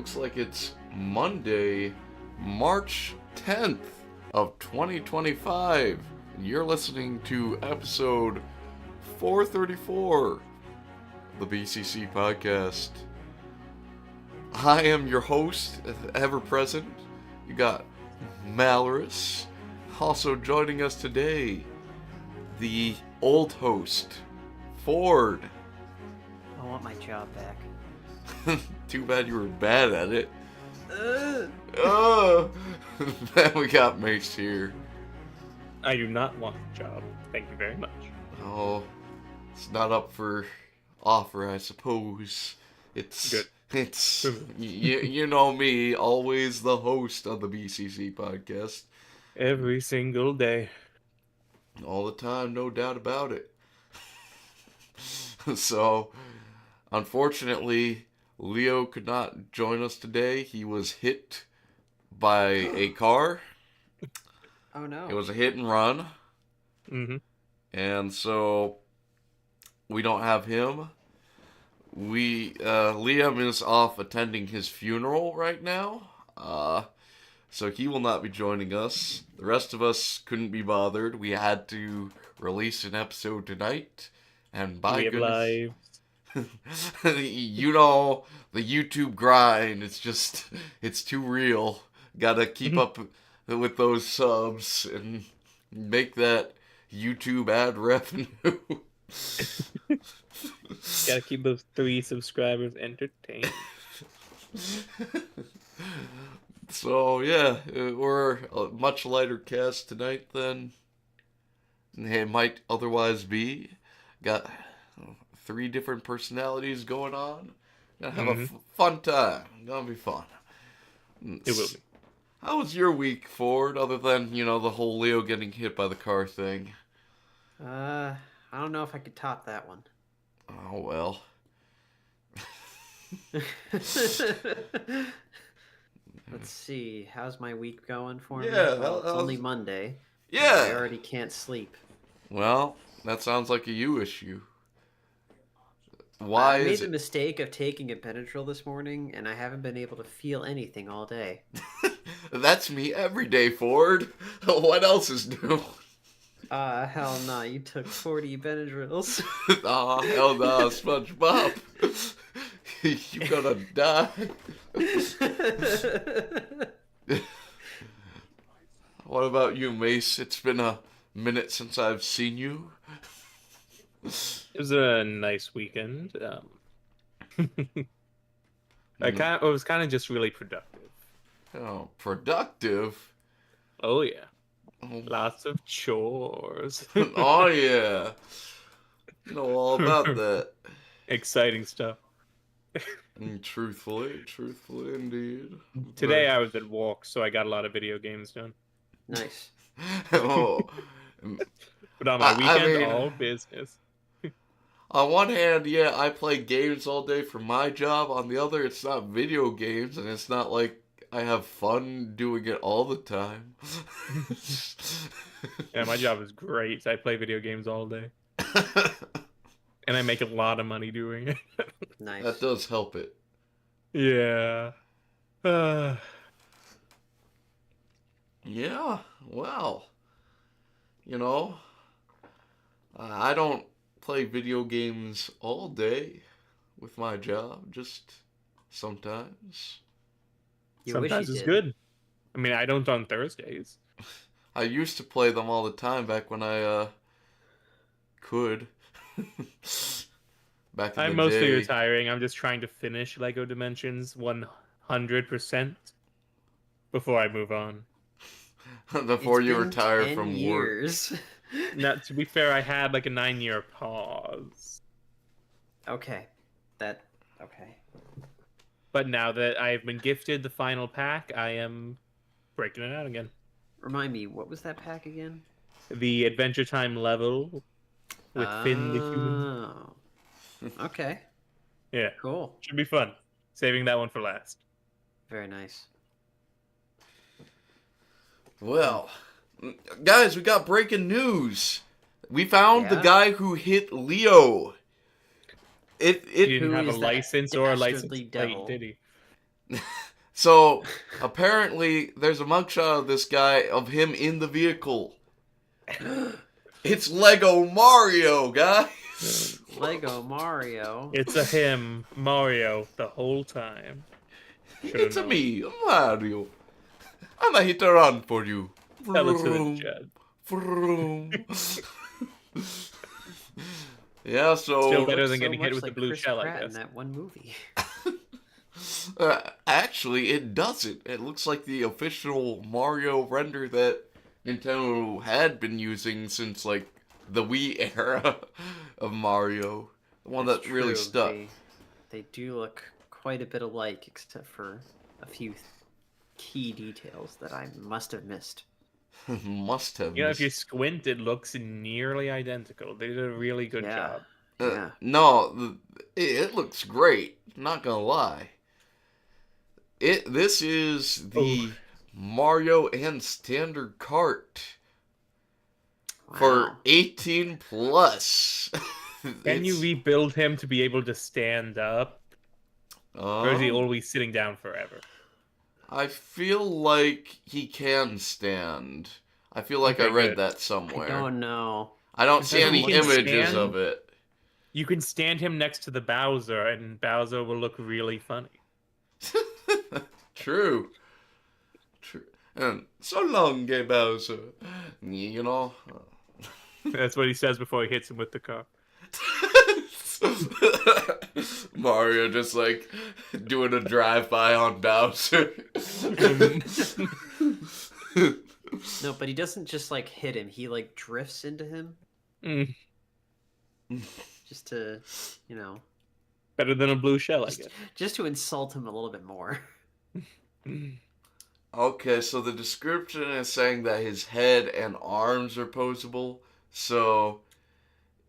looks like it's Monday, March 10th of 2025. And you're listening to episode 434 of the BCC podcast. I am your host, ever present. You got Malorus. Also joining us today, the old host, Ford. I want my job back. Too bad you were bad at it. Oh, then we got Mace here. I do not want the job. Thank you very much. Oh, it's not up for offer, I suppose. It's good. It's you know me, always the host of the BCC podcast. Every single day. All the time, no doubt about it. So, unfortunately, Leo could not join us today. He was hit by a car. Oh no. It was a hit and run. Mm-hmm. And so, we don't have him. Liam is off attending his funeral right now. So he will not be joining us. The rest of us couldn't be bothered. We had to release an episode tonight. And by goodness, you know, the YouTube grind, it's too real. Gotta keep up with those subs and make that YouTube ad revenue. Gotta keep those 3 subscribers entertained. So, yeah, we're a much lighter cast tonight than it might otherwise be. Got 3 different personalities going on. Gonna have a fun time. Gonna be fun. It will be. How was your week, Ford, other than, the whole Leo getting hit by the car thing? I don't know if I could top that one. Oh, well. Let's see. How's my week going for me? Yeah, Well, it's only Monday. Yeah. I already can't sleep. Well, that sounds like a you issue. Why I made is the it? mistake of taking a Benadryl this morning, and I haven't been able to feel anything all day. That's me every day, Ford. What else is new? Hell nah. You took 40 Benadryls. Aw, hell no, SpongeBob. You gonna die. What about you, Mace? It's been a minute since I've seen you. It was a nice weekend. It was kind of just really productive. Oh, productive? Oh yeah, Oh, lots of chores. oh yeah. You know all about that. Exciting stuff. Truthfully indeed. Today I was at walk, so I got a lot of video games done. Nice. Oh. But on my weekend, I mean, all business. on one hand, yeah, I play games all day for my job. On the other, it's not video games, and it's not like I have fun doing it all the time. Yeah, my job is great. I play video games all day. And I make a lot of money doing it. Nice. That does help it. Yeah. Yeah, well, I don't play video games all day with my job, just sometimes. You wish Sometimes you it's did. good. I mean, I don't on Thursdays. I used to play them all the time back when I could. Back in I'm the mostly day. retiring. I'm just trying to finish Lego Dimensions 100% before I move on. Before It's you been retire 10 from work. years. Now, to be fair, I had like a 9-year pause. Okay. Okay. But now that I've been gifted the final pack, I am breaking it out again. Remind me, what was that pack again? The Adventure Time level with Finn the human. Oh. Okay. Yeah, Cool. should be fun. Saving that one for last. Very nice. Well, guys, we got breaking news. We found the Yeah? guy who hit Leo. He didn't Who have a is that license or a license dastardly plate, devil? did he? So, apparently, there's a mugshot of this guy, of him in the vehicle. It's Lego Mario, guys! Lego Mario. It's a him, Mario, the whole time. Should've It's a known. me, Mario. I'm a hit and run for you. Tell it to the Vroom, chat. vroom. Yeah, so... Still better than So getting hit much with like the blue Chris shell, I Pratt in guess. that one movie. Actually, it doesn't. It looks like the official Mario render that Nintendo had been using since, like, the Wii era of Mario. The one That's that really true. stuck. They do look quite a bit alike, except for a few key details that I must have missed. Must have. You know, if you squint, it looks nearly identical. They did a really good Yeah. job. Yeah. No, it looks great. Not gonna lie. This is the Mario and Standard Cart for Wow. 18 plus. Can you rebuild him to be able to stand up? Or is he always sitting down forever? I feel like he can stand. I feel like I Okay, read good. that somewhere. I don't know. I don't see any He can images stand? of it. You can stand him next to the Bowser, and Bowser will look really funny. True. True. And so long, gay Bowser. You know. That's what he says before he hits him with the car. Mario just like doing a drive-by on Bowser. No, but he doesn't just like hit him. He like drifts into him Mm, just to, you know, better than a blue shell, I just, guess. just to insult him a little bit more. Okay, so the description is saying that his head and arms are posable, so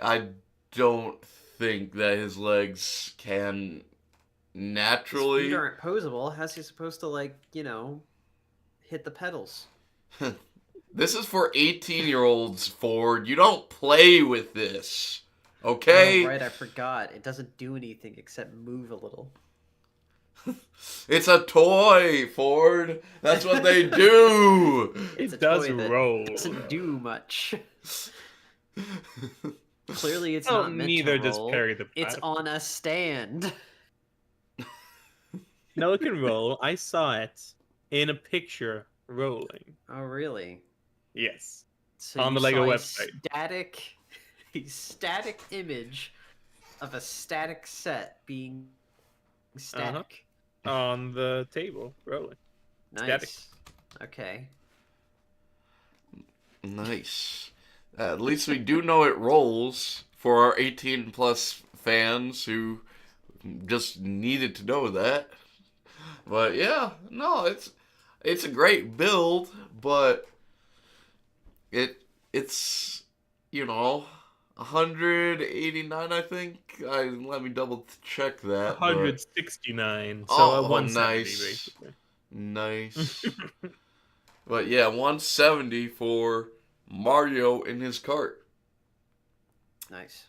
I don't think that his legs can His naturally. feet aren't posable. How's he supposed to like, you know, hit the pedals? This is for 18-year-olds, Ford. You don't play with this. Okay? Oh, right, I forgot. It doesn't do anything except move a little. It's a toy, Ford. That's what they do. It's It a does toy that roll. doesn't do much. Clearly, it's Well, not meant neither to does roll. carry the It's platform. on a stand. No, it can roll. I saw it in a picture rolling. Oh, really? Yes. So On you the Lego saw a website. static image of a static set being static. On the table, rolling. Nice. Static. Okay. Nice. At least we do know it rolls for our 18 plus fans who just needed to know that. But yeah, no, it's a great build, but it's you know 189, I think. Let me double check that. but- 169. So Oh, 170, nice. basically. Nice. But yeah, 170 for Mario in his cart. Nice.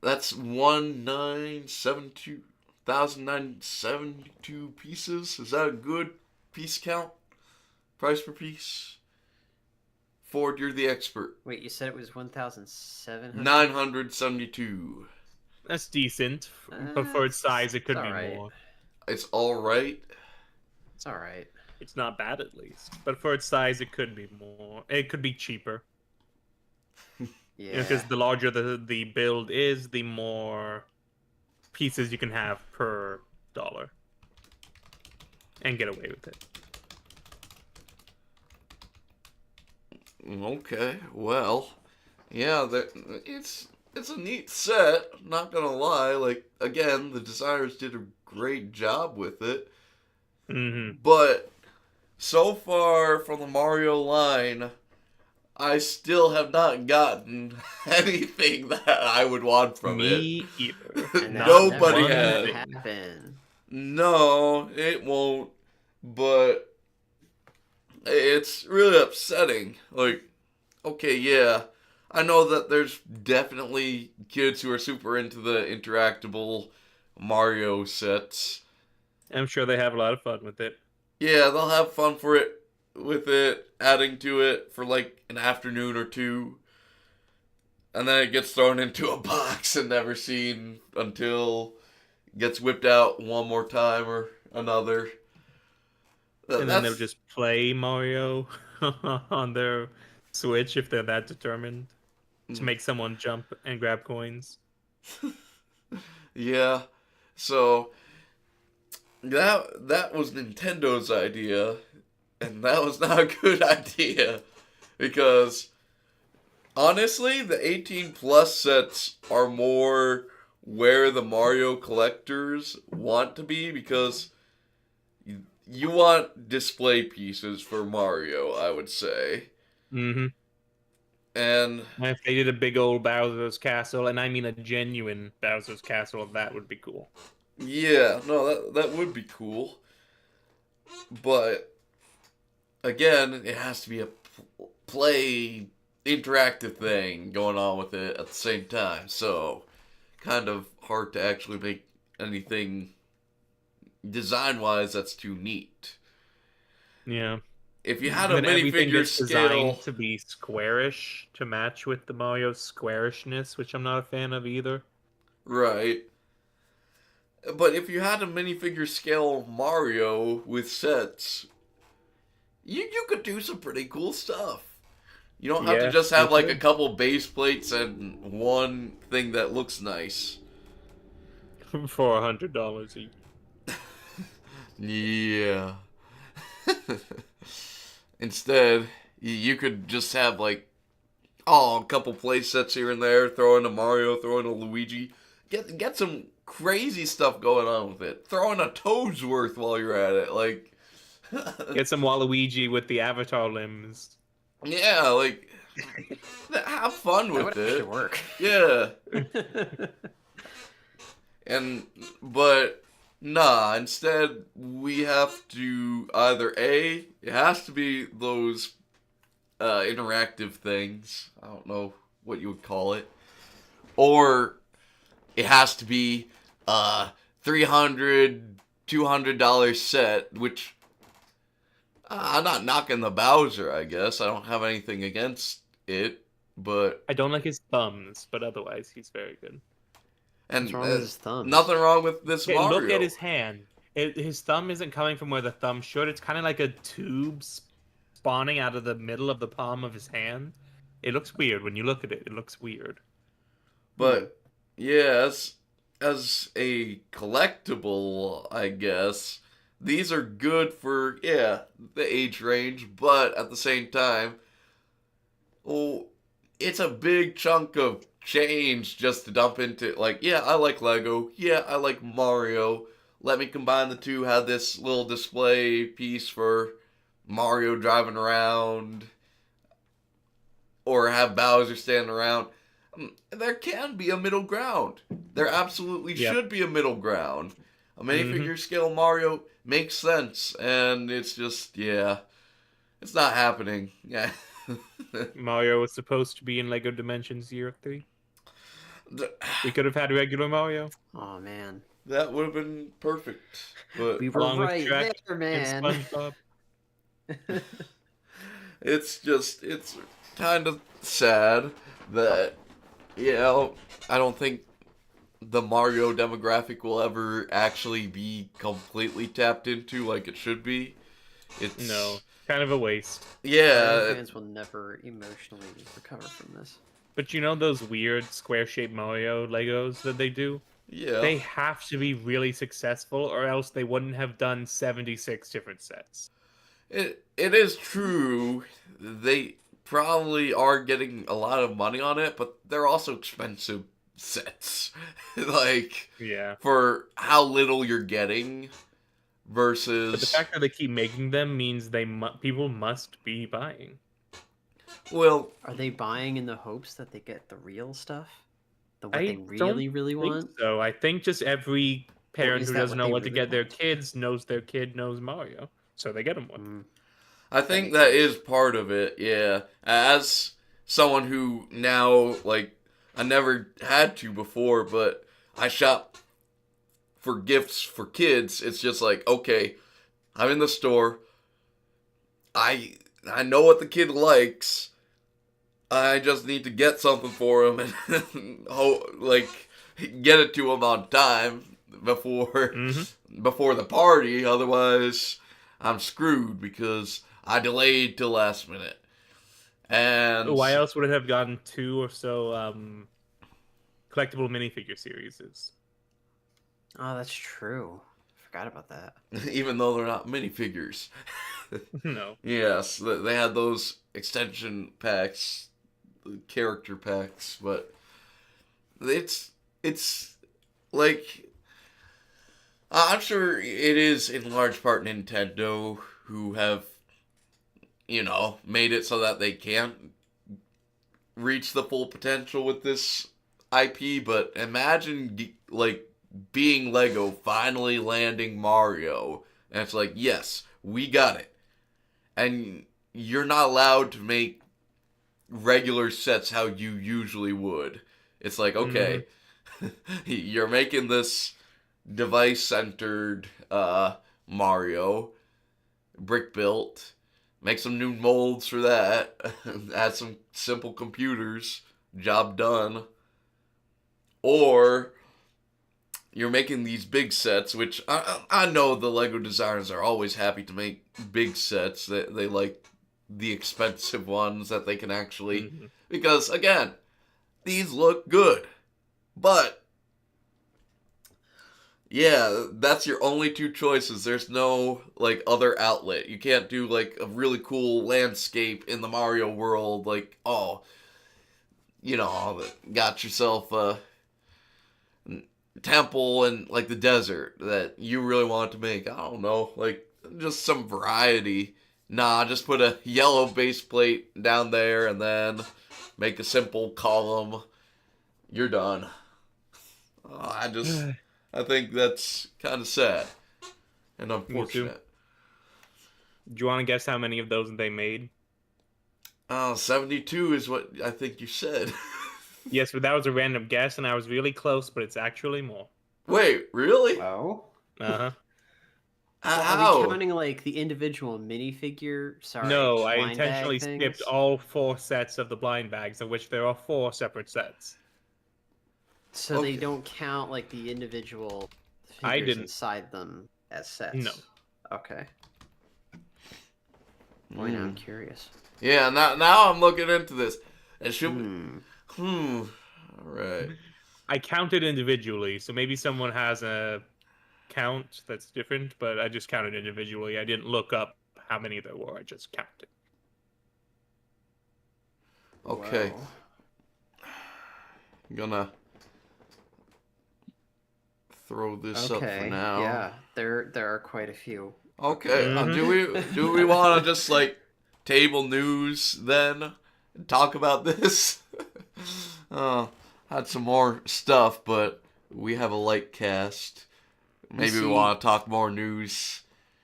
That's 1,972 pieces. Is that a good piece count? Price per piece? Ford, you're the expert. Wait, you said it was 1,700? 972. That's decent. But for its size, it could it's be alright. more. It's alright. It's alright. It's not bad, at least. But for its size, it could be more. It could be cheaper. Yeah. Because the larger the build is, the more pieces you can have per dollar. And get away with it. Okay, well, yeah, it's a neat set. Not gonna lie. Like again, the designers did a great job with it. Mm-hmm. But so far from the Mario line, I still have not gotten anything that I would want from Me either. And that Nobody never had. happen. No, it won't. But it's really upsetting. Like, okay, yeah, I know that there's definitely kids who are super into the interactable Mario sets. I'm sure they have a lot of fun with it. Yeah, they'll have fun with it, adding to it for like an afternoon or two. And then it gets thrown into a box and never seen until it gets whipped out one more time or another. And then they'll just play Mario on their Switch if they're that determined to make someone jump and grab coins. Yeah. So that was Nintendo's idea, and that was not a good idea because honestly, the 18 plus sets are more where the Mario collectors want to be because you want display pieces for Mario, I would say. Mm-hmm. And if they did a big old Bowser's Castle, and I mean a genuine Bowser's Castle, that would be cool. yeah, no, that would be cool. But again, it has to be a play interactive thing going on with it at the same time. So kind of hard to actually make anything design-wise that's too neat. Yeah. If you had a everything minifigure gets scale designed to be squarish to match with the Mario squarishness, which I'm not a fan of either. right. But if you had a minifigure scale Mario with sets, you could do some pretty cool stuff. You don't have to just have like a couple base plates and one thing that looks nice. For $100 each. Yeah. Instead, you could just have like, a couple play sets here and there. Throw in a Mario, throw in a Luigi. Get some crazy stuff going on with it. Throw in a Toad's worth while you're at it. Like, get some Waluigi with the avatar limbs. Yeah, like, have fun with that would it. work. Yeah. But nah, instead we have to either it has to be those interactive things. I don't know what you would call it. Or it has to be $300, $200 set, which I'm not knocking the Bowser, I guess. I don't have anything against it, but I don't like his thumbs, but otherwise he's very good. And What's wrong with his thumbs? Nothing wrong with this Okay, Mario. look at his hand. His thumb isn't coming from where the thumb should. It's kind of like a tube spawning out of the middle of the palm of his hand. It looks weird when you look at it. It looks weird. But yeah, as a collectible, I guess these are good for the age range, but at the same time, it's a big chunk of change just to dump into. Like, I like Lego. Yeah, I like Mario. Let me combine the two. Have this little display piece for Mario driving around, or have Bowser standing around. There can be a middle ground. There absolutely should be a middle ground. A minifigure scale Mario makes sense, and it's just it's not happening. Yeah. Mario was supposed to be in Lego Dimensions Year 3. We could have had regular Mario. Oh man, that would have been perfect. But we were right there, man. It's kind of sad that I don't think the Mario demographic will ever actually be completely tapped into like it should be. It's kind of a waste. Yeah, fans will never emotionally recover from this. But you know those weird square-shaped Mario Legos that they do? Yeah. They have to be really successful, or else they wouldn't have done 76 different sets. It is true. They probably are getting a lot of money on it, but they're also expensive sets. For how little you're getting versus. But the fact that they keep making them means people must be buying. Well, are they buying in the hopes that they get the real stuff? What they really want? So I think just every parent who doesn't know what to get their kids knows their kid knows Mario, so they get them one. I think that is part of it. Yeah, as someone who now I never had to before, but I shop for gifts for kids. It's just like, okay, I'm in the store. I know what the kid likes. I just need to get something for him and get it to him on time before the party. Otherwise, I'm screwed because I delayed till last minute. And Why else would it have gotten 2 or so collectible minifigure series? Oh, that's true. Forgot about that. even though they're not minifigures. No. Yes, they had those extension packs, character packs, but it's like I'm sure it is in large part Nintendo who have made it so that they can't reach the full potential with this IP, but imagine being Lego finally landing Mario and it's like, yes, we got it. And you're not allowed to make regular sets how you usually would. It's like, okay, you're making this device-centered Mario, brick-built. Make some new molds for that. Add some simple computers. Job done. Or you're making these big sets, which I know the Lego designers are always happy to make big sets. They like the expensive ones that they can actually... Because, again, these look good. But, yeah, that's your only 2 choices. There's no, other outlet. You can't do, a really cool landscape in the Mario world. Got yourself a temple in, the desert that you really want to make. I don't know, just some variety. Nah, just put a yellow base plate down there and then make a simple column. You're done. I think that's kind of sad and unfortunate. Do you want to guess how many of those they made? 72 is what I think you said. Yes, but that was a random guess, and I was really close, but it's actually more. Wait, really? Oh? Uh-huh. Are we counting, the individual minifigure? No, I blind intentionally bag skipped things? all 4 sets of the blind bags, of which there are 4 separate sets. So Okay. they don't count, the individual I figures didn't. inside them as sets? No. Okay. Boy, now I'm curious. Yeah, now I'm looking into this. It should be... Alright. I counted individually, so maybe someone has a count that's different, but I just counted individually. I didn't look up how many there were, I just counted. Okay. Whoa. I'm gonna throw this up for now. Yeah, there are quite a few. Okay. Do we want to just table news then and talk about this? Had some more stuff, but we have a light cast. Maybe we want to talk more news.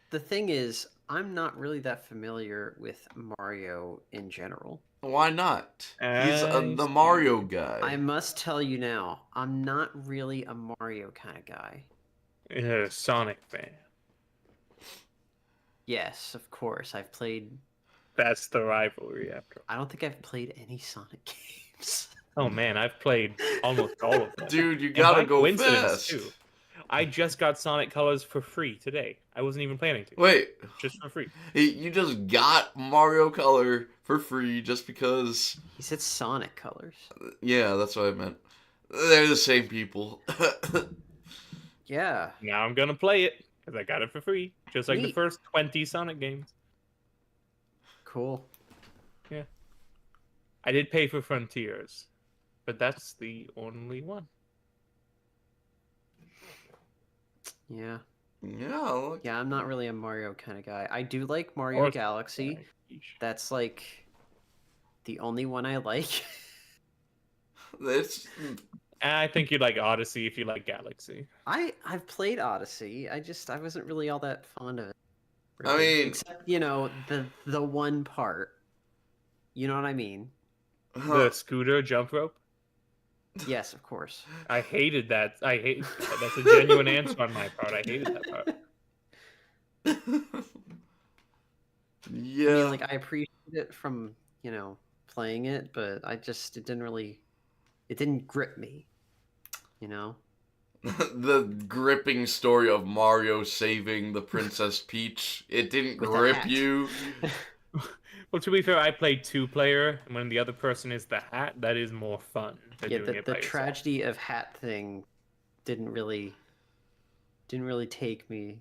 The thing is, I'm not really that familiar with Mario in general. Why not? He's the Mario guy. I must tell you now, I'm not really a Mario kind of guy. Sonic fan. Yes, of course. I've played... That's the rivalry after. I don't think I've played any Sonic games. Oh man, I've played almost all of them. Dude, you gotta go fast. Too. I just got Sonic Colors for free today. I wasn't even planning to. Wait. Just for free. You just got Mario Color for free just because... He said Sonic Colors. Yeah, that's what I meant. They're the same people. Yeah. Now I'm gonna play it, because I got it for free. Just like the Neat. first 20 Sonic games. Cool. Yeah. I did pay for Frontiers, but that's the only one. Yeah. Yeah, look. Yeah, I'm not really a Mario kind of guy. I do like Mario Galaxy. That's the only one I like. It's... I think you'd like Odyssey if you like Galaxy. I've played Odyssey. I wasn't really all that fond of it. I mean... Except, the one part. You know what I mean? The scooter jump rope? Yes, of course. I hated that. That's a genuine answer on my part. I hated that part. Yeah. I mean, like, I appreciate it from, playing it, but it didn't grip me, you know? The gripping story of Mario saving the Princess Peach. It didn't With a grip hat. you. Well, to be fair, I played 2-player, and when the other person is the hat, that is more fun than Yeah, doing the it by yourself. tragedy of hat thing didn't really take me,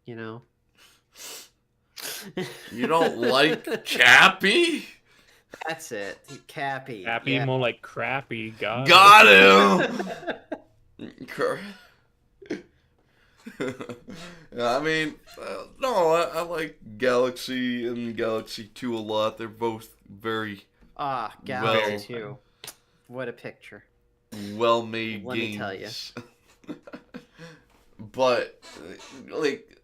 you know? You don't like Cappy? That's it. Cappy. Happy, Yeah. more like crappy. Got him! Yeah, I mean, no, I like Galaxy and Galaxy 2 a lot. They're both very Galaxy 2. What a picture. well-made Let games. me tell you. But, like,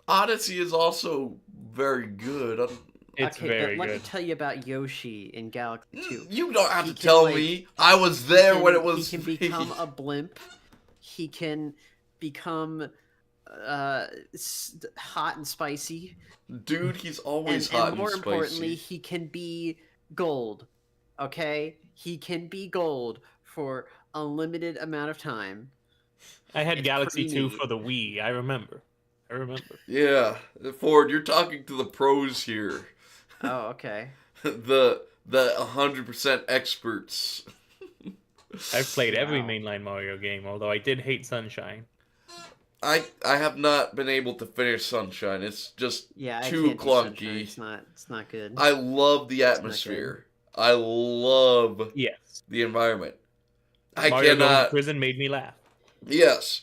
Odyssey is also very good. It's okay, very but let good. me tell you about Yoshi in Galaxy 2. You don't have He to can, tell like, me. I was there when it was He can become a blimp. He can become hot and spicy. Dude, he's always hot And more spicy. importantly, he can be gold. Okay? He can be gold for a limited amount of time. I had It's Galaxy pretty 2 neat. for the Wii. I remember. Yeah, Ford, you're talking to the pros here. Oh, okay. the 100% experts. I've played every Wow. mainline Mario game, although I did hate Sunshine. I have not been able to finish Sunshine. It's just Yeah, I too can't do Sunshine. clunky. It's not good. I love the atmosphere. I love Yes. the environment. I Mario going to cannot. prison made me laugh. Yes,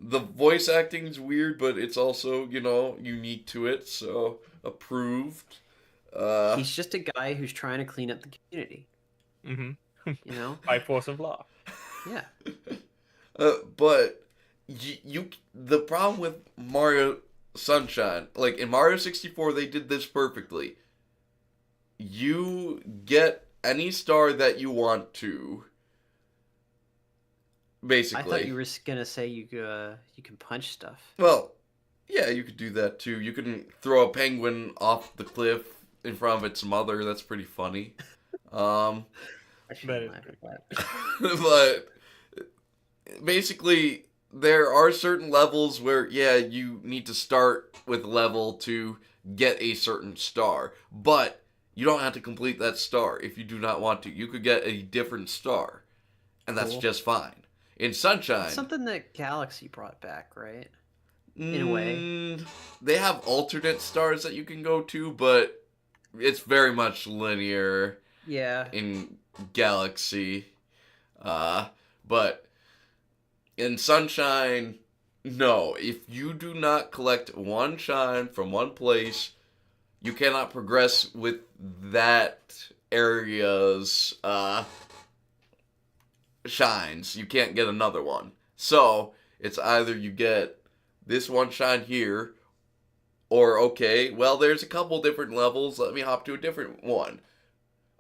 the voice acting's weird, but it's also unique to it. So approved. He's just a guy who's trying to clean up the community. Mm-hmm. You know? By force of law. Yeah. But the problem with Mario Sunshine, like in Mario 64, they did this perfectly. You get any star that you want to. Basically. I thought you were gonna say you can punch stuff. Well, yeah, you could do that too. You can throw a penguin off the cliff in front of its mother. That's pretty funny. I shouldn't That is laugh at that. But basically, there are certain levels where, yeah, you need to start with level to get a certain star. But you don't have to complete that star if you do not want to. You could get a different star, and that's Cool. just fine. In Sunshine... It's something that Galaxy brought back, right? In a way. They have alternate stars that you can go to, but it's very much linear Yeah. in Galaxy. But in Sunshine, no. If you do not collect one shine from one place, you cannot progress with that area's shines. You can't get another one. So, it's either you get this one shine here, or, okay, well, there's a couple different levels. Let me hop to a different one.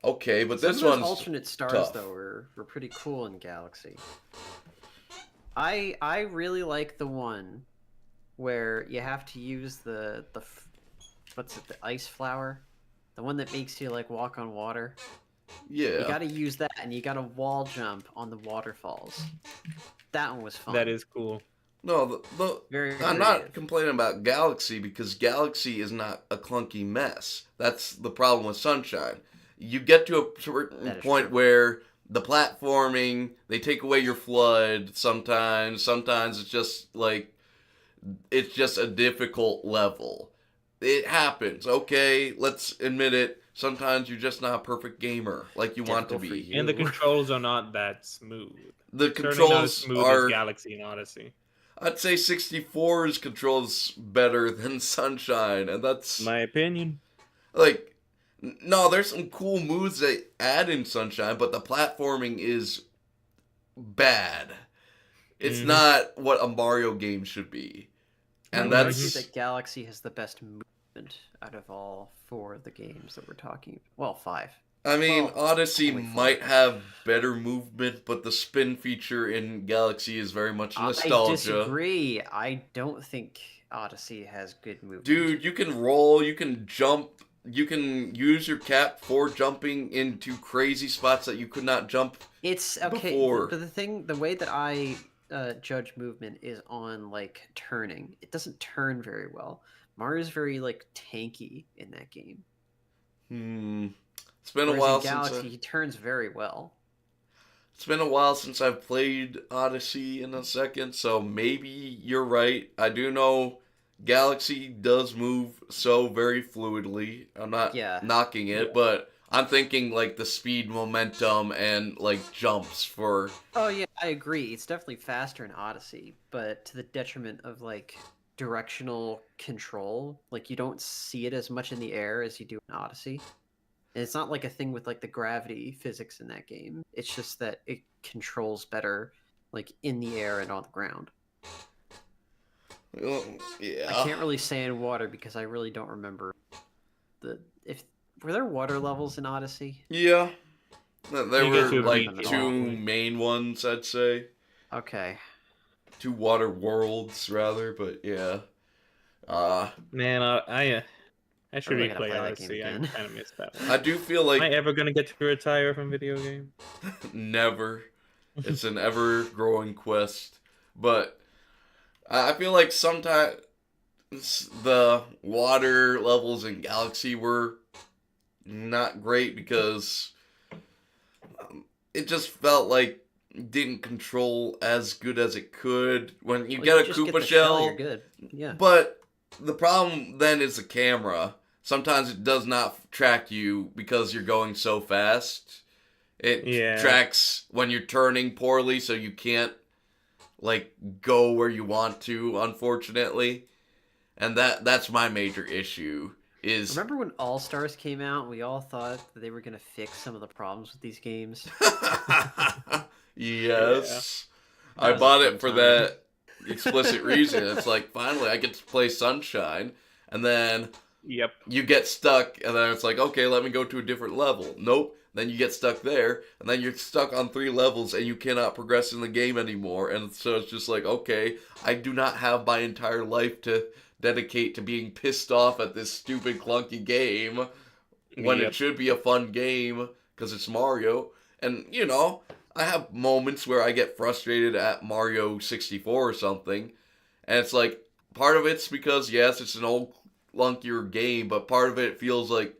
Okay, but Some this of those one's alternate stars tough. though were pretty cool in Galaxy. I really like the one where you have to use the ice flower, the one that makes you like walk on water. Yeah. You got to use that, and you got to wall jump on the waterfalls. That one was fun. That is cool. No, Very I'm not creative. complaining about Galaxy because Galaxy is not a clunky mess. That's the problem with Sunshine. You get to a certain That is point true. where the platforming, they take away your flood sometimes. Sometimes it's just like, it's just a difficult level. It happens, okay? Let's admit it. Sometimes you're just not a perfect gamer like you want to Difficult for be. you. And the controls are not that smooth. The Certainly not as controls smooth are... as Galaxy and Odyssey. I'd say 64's controls better than Sunshine, and that's... My opinion. Like, no, there's some cool moves they add in Sunshine, but the platforming is bad. It's not what a Mario game should be. And I would that's... argue that Galaxy has the best movement out of all 4 of the games that we're talking. Well, 5. I mean, Well, Odyssey only 4. might have better movement, but the spin feature in Galaxy is very much I nostalgia. disagree. I don't think Odyssey has good movement. Dude, you can roll, you can jump, you can use your cap for jumping into crazy spots that you could not jump. It's okay, before. but the way that I judge movement is on like turning. It doesn't turn very well. Mario's very like tanky in that game. It's been a Whereas while in since Galaxy, he turns very well. it's been a while since I've played Odyssey in a second, so maybe you're right. I do know Galaxy does move so very fluidly. I'm not Yeah. knocking it, but I'm thinking like the speed, momentum, and like jumps for. Oh yeah, I agree. It's definitely faster in Odyssey, but to the detriment of like directional control. Like you don't see it as much in the air as you do in Odyssey. And it's not like a thing with like the gravity physics in that game. It's just that it controls better like in the air and on the ground. Well, yeah. I can't really say in water because I really don't remember if were there water levels in Odyssey? Yeah. There You guys were would like be- two main ones, I'd say. Okay. Two water worlds, rather, but yeah. Man, I should really gotta replay play that game Odyssey. I again. kind of missed that one. I do feel Am I like ever gonna get to retire from video games? never. It's an ever growing quest. But I feel like sometimes the water levels in Galaxy were not great because it just felt like it didn't control as good as it could. When you Well, get a just Koopa the shell, you're good. Yeah. but the problem then is the camera. Sometimes it does not track you because you're going so fast. It tracks when you're turning poorly, so you can't like go where you want to, unfortunately. And that's my major issue. Is Remember when All Stars came out? We all thought that they were gonna fix some of the problems with these games. yes. That I was a bought fun it for time. that explicit reason. It's like finally I get to play Sunshine, and then Yep. you get stuck, and then it's like, okay, let me go to a different level. Nope. Then you get stuck there, and then you're stuck on 3 levels, and you cannot progress in the game anymore. And so it's just like, okay, I do not have my entire life to dedicate to being pissed off at this stupid, clunky game when it should be a fun game because it's Mario. And, you know, I have moments where I get frustrated at Mario 64 or something, and it's like, part of it's because, yes, it's an old, clunkier game, but part of it feels like,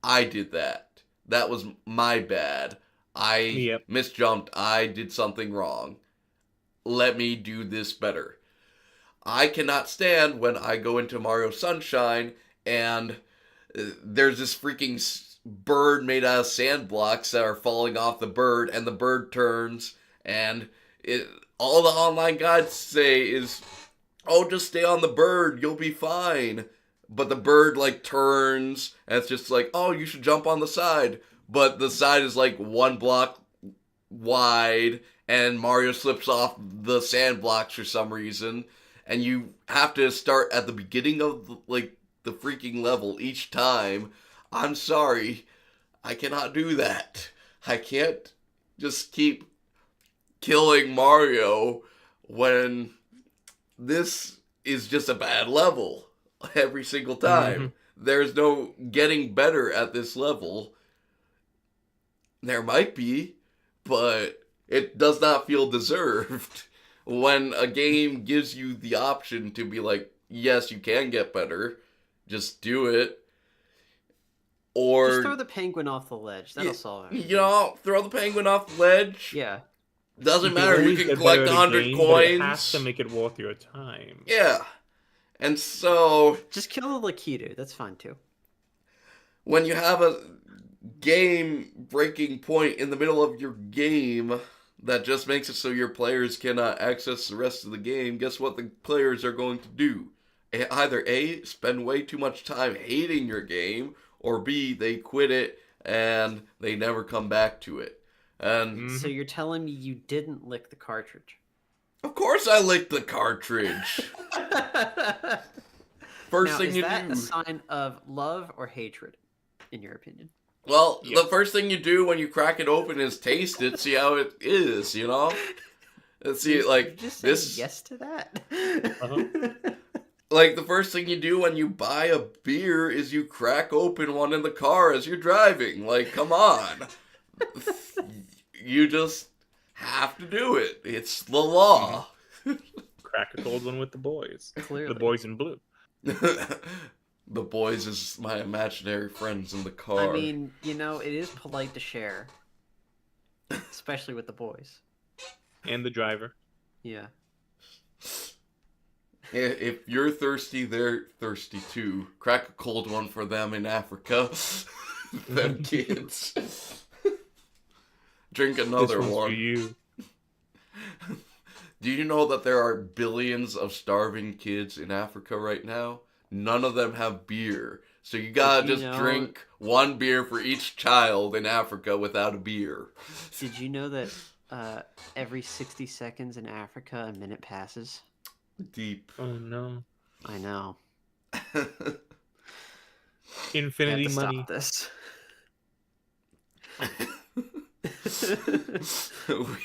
I did that. That was my bad. I misjumped. I did something wrong. Let me do this better. I cannot stand when I go into Mario Sunshine and there's this freaking bird made out of sand blocks that are falling off the bird, and the bird turns, and all the online guides say is, oh, just stay on the bird, you'll be fine. But the bird, like, turns, and it's just like, oh, you should jump on the side. But the side is, like, 1 block wide, and Mario slips off the sand blocks for some reason. And you have to start at the beginning of, the freaking level each time. I'm sorry. I cannot do that. I can't just keep killing Mario when this is just a bad level every single time. There's no getting better at this level. There might be, but it does not feel deserved when a game gives you the option to be like, yes, you can get better, just do it. Or just throw the penguin off the ledge. That'll solve it. You know, throw the penguin off the ledge. Yeah. Doesn't matter. You can collect 100 coins. But it has to make it worth your time. Yeah. And so just kill the Lakitu. That's fine too. When you have a game breaking point in the middle of your game that just makes it so your players cannot access the rest of the game, guess what the players are going to do? Either A, spend way too much time hating your game, or B, they quit it and they never come back to it. And so you're telling me you didn't lick the cartridge? Of course I licked the cartridge. First now, thing is you that do. a sign of love or hatred, in your opinion? Well, Yeah. the first thing you do when you crack it open is taste it, see how it is, you know? And see, You like, just say this... yes to that. Like, the first thing you do when you buy a beer is you crack open one in the car as you're driving. Like, come on. You just have to do it. It's the law. Crack a cold one with the boys. Clearly. The boys in blue. The boys is my imaginary friends in the car. I mean, you know, it is polite to share, especially with the boys. And the driver. Yeah. If you're thirsty, they're thirsty too. Crack a cold one for them in Africa. Them kids. Drink another This one's one. for you. Do you know that there are billions of starving kids in Africa right now? None of them have beer. So you gotta Did you just know- drink one beer for each child in Africa without a beer. Did you know that every 60 seconds in Africa, a minute passes? Deep. Oh no. I know. Infinity I have to money. stop this.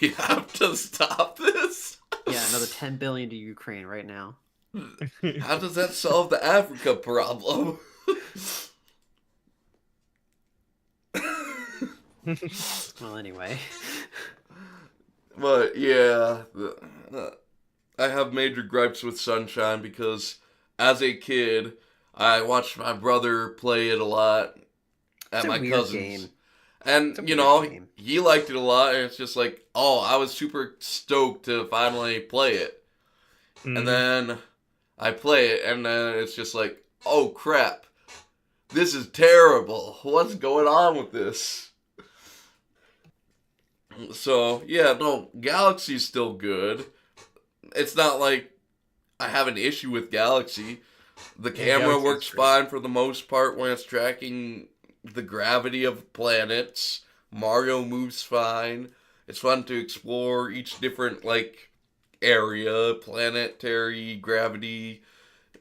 We have to stop this? Yeah, another 10 billion to Ukraine right now. How does that solve the Africa problem? Well, anyway. But yeah, I have major gripes with Sunshine because as a kid, I watched my brother play it a lot at It's a my weird cousins. game. It's a And, you weird know, game. he liked it a lot, and it's just like, oh, I was super stoked to finally play it. Mhm. And then I play it, and then it's just like, oh crap, this is terrible. What's going on with this? So, yeah, no, Galaxy's still good. It's not like I have an issue with Galaxy. The camera Galaxy's works great. fine for the most part when it's tracking the gravity of planets. Mario moves fine. It's fun to explore each different, like, area, planetary, gravity,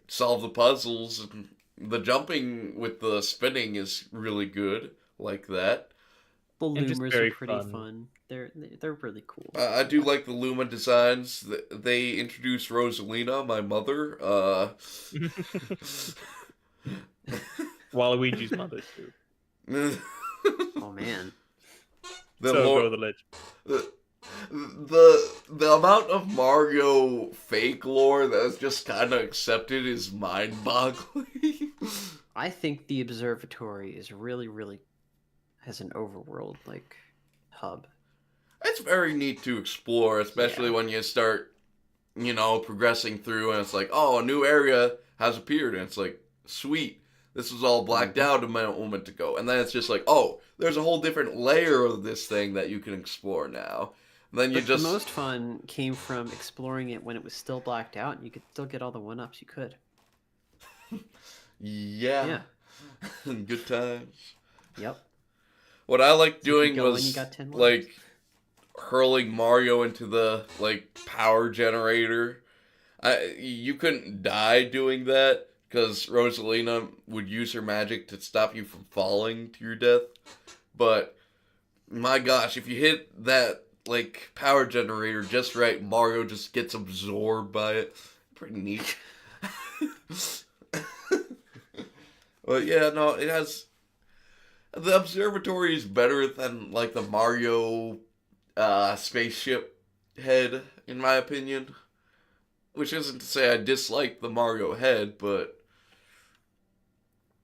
solve the puzzles. The jumping with the spinning is really good, like that. The And just Loomers very are pretty fun. fun. They're really cool. I do like the Luma designs. They introduced Rosalina, my mother. Waluigi's mother too. Oh man. the, So more- go the legend. the amount of Mario fake lore that's just kind of accepted is mind-boggling. I think the observatory is really has an overworld like hub. It's very neat to explore, especially Yeah. when you start, you know, progressing through and it's like, oh, a new area has appeared. And it's like, sweet. This was all blacked out a moment ago. And then it's just like, oh, there's a whole different layer of this thing that you can explore now. And then you But just... the most fun came from exploring it when it was still blacked out and you could still get all the one-ups you could. Yeah. Good times. Yep. What I liked So you doing go and was, you got 10 like, hurling Mario into the, like, power generator. You couldn't die doing that, because Rosalina would use her magic to stop you from falling to your death. But, my gosh, if you hit that, like, power generator just right, Mario just gets absorbed by it. Pretty neat. But yeah, no, it has... The observatory is better than, like, the Mario spaceship head, in my opinion. Which isn't to say I dislike the Mario head, but...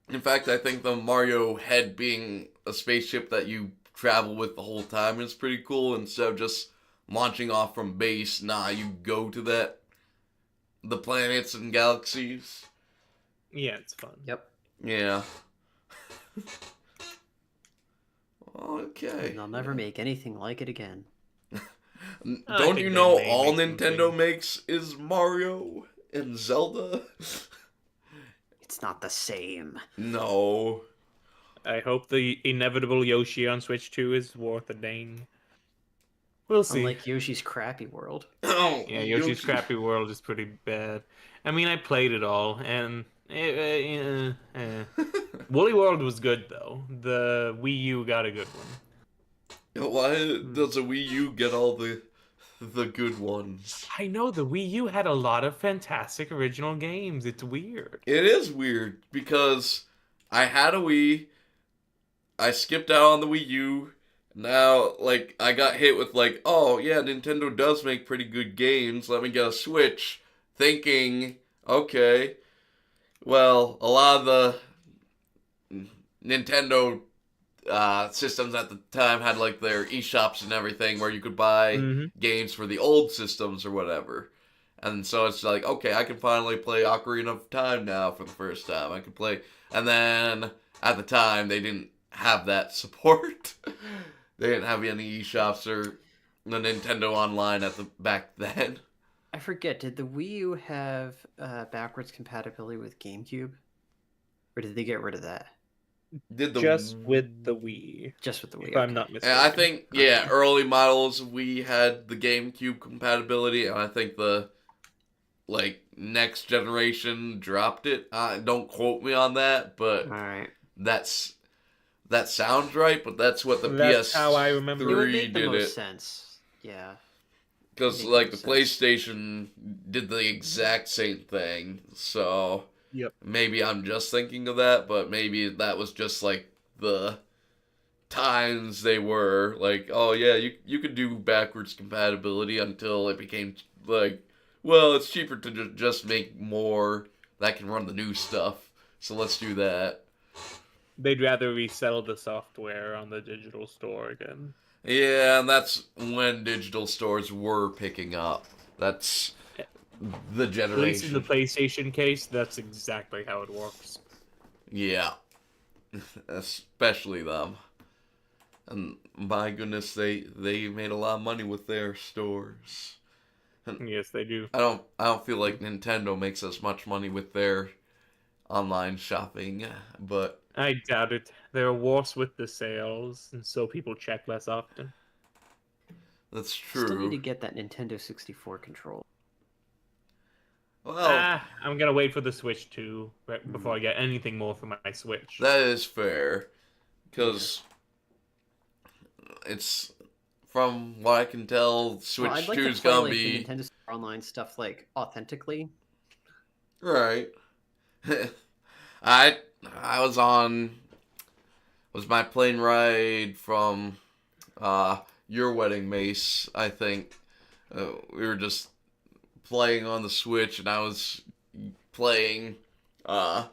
In fact, I think the Mario head being a spaceship that you travel with the whole time is pretty cool. Instead of just launching off from base, you go to the planets and galaxies. Yeah, it's fun. Yep. Yeah. Okay. And they'll never make anything like it again. I Don't think you they know may all make Nintendo something. makes is Mario and Zelda? It's not the same. No. I hope the inevitable Yoshi on Switch 2 is worth a dang. We'll see. Unlike Yoshi's Crappy World. Oh, Yeah, Yoshi's Yoshi. Crappy World is pretty bad. I mean, I played it all, and Woolly World was good though. The Wii U got a good one. Why does a Wii U get all the good ones? I know the Wii U had a lot of fantastic original games. It's weird. It is weird because I had a Wii, I skipped out on the Wii U. Now, like, I got hit with like, oh yeah, Nintendo does make pretty good games. Let me get a Switch, thinking, okay, well, a lot of the Nintendo systems at the time had like their eShops and everything where you could buy Hmm. games for the old systems or whatever. And so it's like, okay, I can finally play Ocarina of Time now for the first time. I can play. And then at the time, they didn't have that support. They didn't have any eShops or the Nintendo Online at the back then. I forget, did the Wii U have backwards compatibility with GameCube? Or did they get rid of that? Did the Just with the Wii, Just with the Wii, if I'm okay. not mistaken. And I think, yeah, Okay. early models we had the GameCube compatibility, and I think the like next generation dropped it. Don't quote me on that, but Alright. that sounds right. But that's what the That's PS3 how I remember It would make the did most it, sense. Yeah. because make like the the most PlayStation did the exact same thing. So Yep. maybe I'm just thinking of that, but maybe that was just like the times they were like, oh yeah, you could do backwards compatibility until it became like, well, it's cheaper to just make more that can run the new stuff, so let's do that. They'd rather resell the software on the digital store again. Yeah, and that's when digital stores were picking up. That's the At least in the generation. PlayStation case, that's exactly how it works. Yeah, especially them. And my goodness, they made a lot of money with their stores. Yes, they do. I don't feel like Nintendo makes as much money with their online shopping, but I doubt it. They're worse with the sales, and so people check less often. that's Still need to true. get that Nintendo 64 control. Well, I'm gonna wait for the Switch 2 right before I get anything more for my Switch. that is fair, Yeah. because it's from what I can tell, Switch Well, I'd like 2 to is play gonna like the be Nintendo Store Online stuff like authentically. right. I I was my plane ride from your wedding, Mace. I think we were just playing on the Switch, and I was playing uh,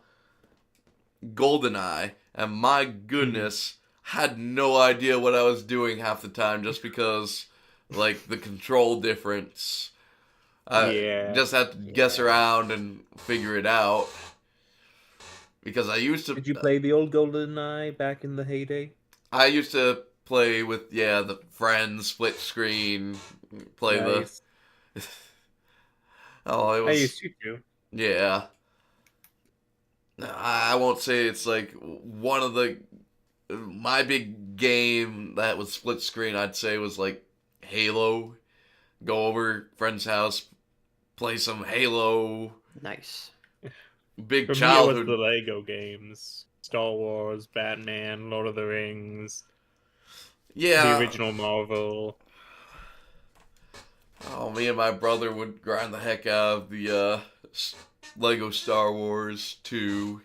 GoldenEye, and my goodness, had no idea what I was doing half the time just because, like, the control difference. Yeah. Just had to guess around and figure it out. Because I used to, Did you play the old GoldenEye back in the heyday? I used to play with the friends, split screen, play Nice. the. Oh, it I was used to too. yeah. I won't say it's like one of the my big game that was split screen. I'd say was like Halo. Go over friend's house, play some Halo. Nice. Big For me, it was childhood. the Lego games: Star Wars, Batman, Lord of the Rings, the Yeah. original Marvel. Oh, me and my brother would grind the heck out of the Lego Star Wars 2.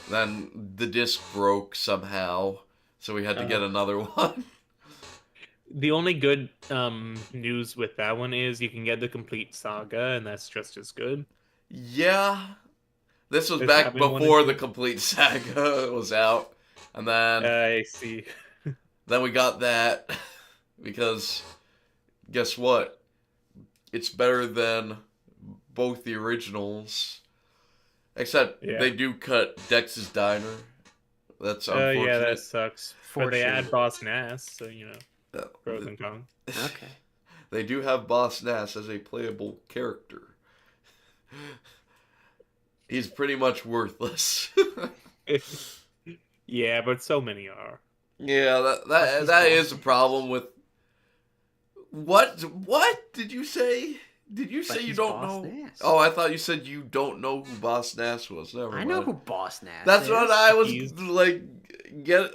Then the disc broke somehow, so we had to get another one. The only good news with that one is you can get the complete saga, and that's just as good. Yeah, this was Is back that what you wanted before to- the complete saga was out, and then I see. we got that because guess what? It's better than both the originals, except Yeah. they do cut Dex's Diner. That's unfortunate. Yeah, that sucks. But they Fortunate. add Boss Nass, so Uh, pros and cons. Okay. They do have Boss Nass as a playable character. He's pretty much worthless. Yeah, but so many are. Yeah, that is a problem with. What did you say? Did you But say you he's don't Boss know? Nass. Oh, I thought you said you don't know who Boss Nass was. Never I mind. know who Boss Nass That's is. what I was He's- like. Get.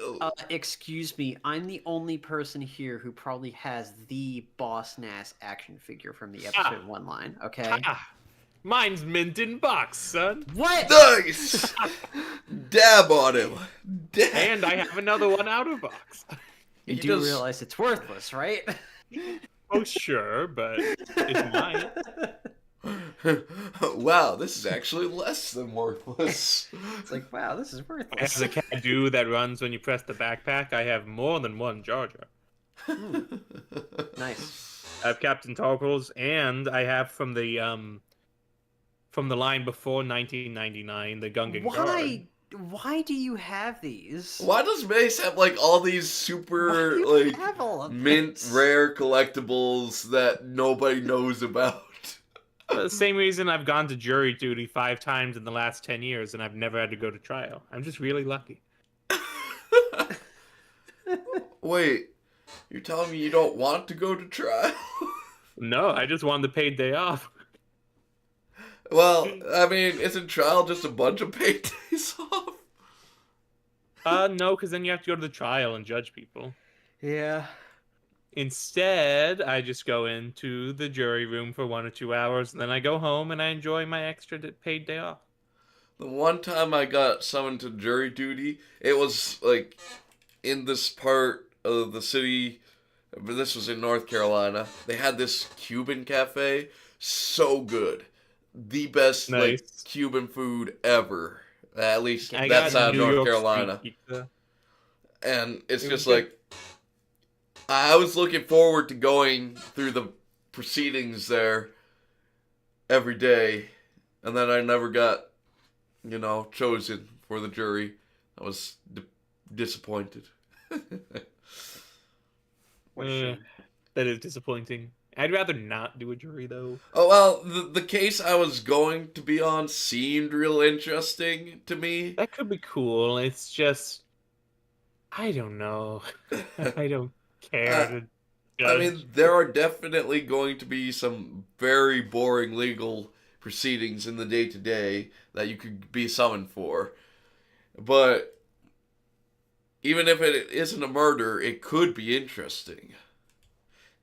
Excuse me, I'm the only person here who probably has the Boss Nass action figure from the episode 1 line, okay? Ah, mine's mint in box, son. What? Nice. Dab on him. Dab. And I have another one out of box. You He do does- realize it's worthless, right? Oh, sure, but it's mine. Wow, this is actually less than worthless. It's like, wow, this is I have worthless. the can-do that runs when you press the backpack. I have more than one Jar Jar. Nice. I have Captain Tarkles, and I have from the line before 1999, the Gungan Guard. Why do you have these? Why does Mace have like all these super Why do you like have all of mint this? rare collectibles that nobody knows about? The same reason I've gone to jury duty 5 times in the last 10 years, and I've never had to go to trial. I'm just really lucky. Wait, you're telling me you don't want to go to trial? No, I just wanted the paid day off. Well, I mean, isn't trial just a bunch of paid days off? No, because then you have to go to the trial and judge people. Yeah. Instead, I just go into the jury room for 1 or 2 hours, and then I go home and I enjoy my extra paid day off. The one time I got summoned to jury duty, it was like in this part of the city. But this was in North Carolina. They had this Cuban cafe, so good, the best like Nice. Cuban food ever. At least I that got side of New North York Carolina. street pizza. And it's It just was like I was looking forward to going through the proceedings there every day, and then I never got, chosen for the jury. I was disappointed. What a shame. That is disappointing. I'd rather not do a jury, though. Oh, well, the case I was going to be on seemed real interesting to me. That could be cool. It's just, I don't know. I don't care to judge. I mean, there are definitely going to be some very boring legal proceedings in the day-to-day that you could be summoned for. But even if it isn't a murder, it could be interesting.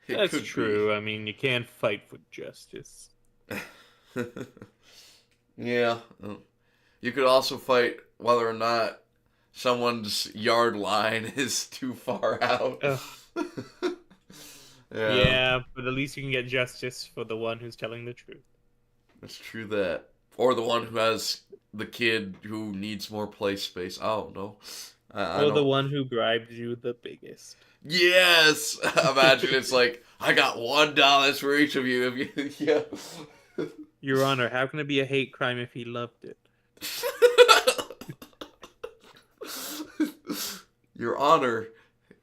It That's could true. I mean, you can't fight for justice. be. Yeah. You could also fight whether or not someone's yard line is too far out. Ugh. Yeah, but at least you can get justice for the one who's telling the truth. It's true that. Or the one who has the kid who needs more play space. I don't know. I Or the don't... one who bribed you the biggest. Yes! Imagine it's like, I got $1 for each of you. If you... Yeah. Your Honor, how can it be a hate crime if he loved it? Your Honor,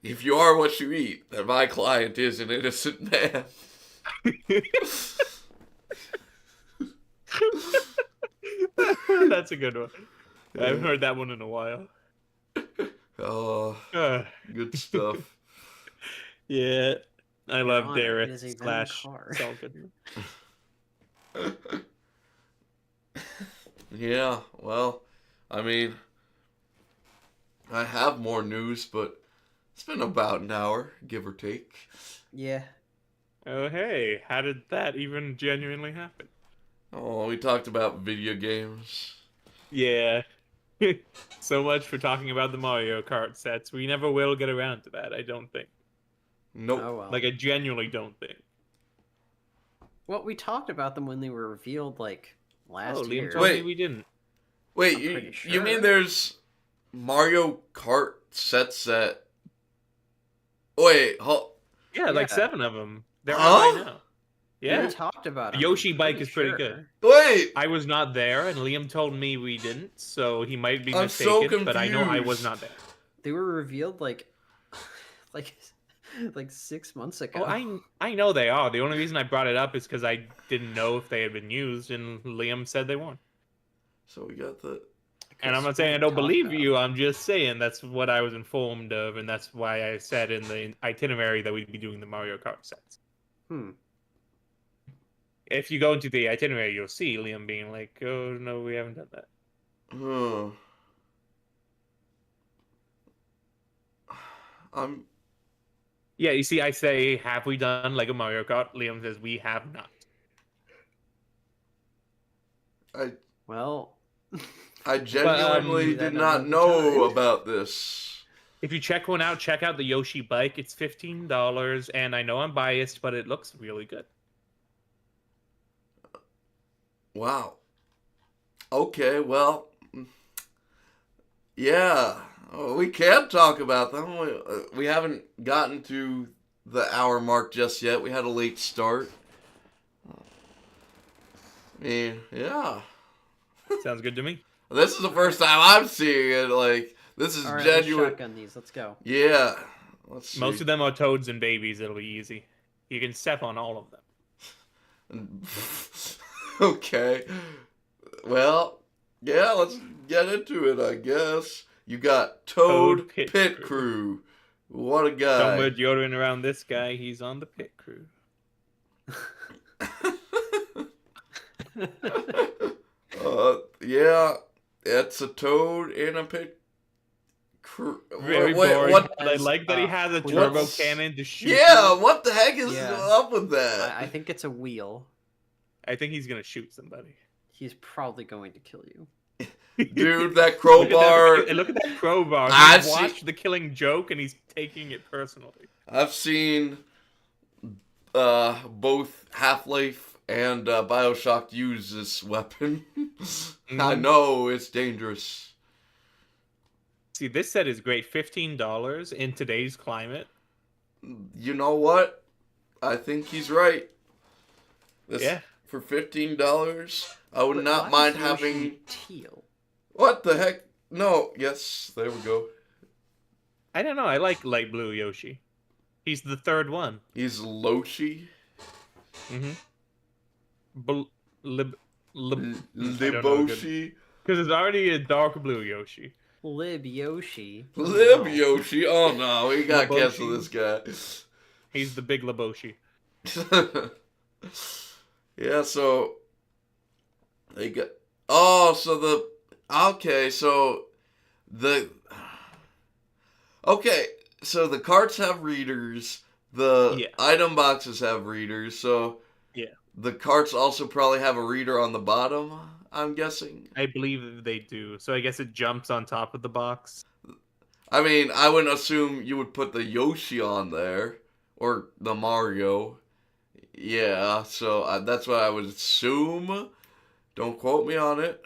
if you are what you eat, then my client is an innocent man. That's a good one. I haven't heard that one in a while. Oh, Uh, good stuff. yeah, I love Honor, it Derek is a Venom slash car. Saul Goodman. Yeah, well, I mean, I have more news, but it's been about an hour, give or take. Yeah. Oh, hey, how did that even genuinely happen? Oh, we talked about video games. Yeah. So much for talking about the Mario Kart sets. We never will get around to that, I don't think. Nope. Oh well. Like, I genuinely don't think. Well, we talked about them when they were revealed like last Oh, Liam year. told Wait. me we didn't. Wait, I'm you pretty you mean sure. there's Mario Kart sets that... Wait, Yeah, like Yeah. 7 of them. They're Huh? out right now. We Yeah. talked about The them. Yoshi I'm bike pretty is pretty sure. good. wait! I was not there, and Liam told me we didn't, so he might be I'm so mistaken, but I know I was confused. not there. They were revealed like, like 6 months ago. Oh, I know they are. The only reason I brought it up is because I didn't know if they had been used, and Liam said they weren't. So we got the... And I'm not That's saying I what don't we talked believe about. you. I'm just saying that's what I was informed of, and that's why I said in the itinerary that we'd be doing the Mario Kart sets. Hmm. If you go into the itinerary, you'll see Liam being like, "Oh no, we haven't done that." Huh. I'm. Yeah, you see, I say, "Have we done Lego Mario Kart?" Liam says, "We have not." I Well, genuinely that did number not of know times. about this. If you check one out, check out the Yoshi bike. It's $15, and I know I'm biased, but it looks really good. Wow. Okay, well, yeah, we can talk about them. We haven't gotten to the hour mark just yet. We had a late start. I mean, yeah. Sounds good to me. This is the first time I'm seeing it. Like, this is All right, let's genuine. shotgun these. Let's go. Yeah. Let's see. Most of them are toads and babies. It'll be easy. You can step on all of them. Okay. Well, yeah, let's get into it, I guess. You got Toad Pit Crew. What a guy. Don't wear deodorant around this guy. He's on the pit crew. Yeah, it's a Toad in a pit crew. Very Wait, boring. what? I like that he has a What's- turbo cannon to shoot. Yeah, what the heck is Yeah. up with that? I think it's a wheel. I think he's gonna shoot somebody. He's probably going to kill you. Dude, that crowbar. Look at that crowbar. I've He's seen- watched The Killing Joke and he's taking it personally. I've seen both Half-Life and Bioshock use this weapon. I know it's dangerous. See, this set is great. $15 in today's climate. You know what? I think he's right. This, Yeah. For $15, I would But not why mind is Yoshi having. teal. What the heck? No. Yes. There we go. I don't know. I like light blue Yoshi. He's the third one. He's Loshi. Mm-hmm. Liboshi. Liboshi. Because there's already a dark blue Yoshi. Lib Yoshi. Lib Yoshi. Oh no, we gotta Liboshi. cancel this guy. He's the big Liboshi. Yeah, so they got. Oh, so the. Okay, so the. Okay, so the carts have readers. The Yeah. item boxes have readers. So Yeah. the carts also probably have a reader on the bottom, I'm guessing. I believe they do. So I guess it jumps on top of the box. I mean, I wouldn't assume you would put the Yoshi on there or the Mario. Yeah, so that's what I would assume. Don't quote me on it.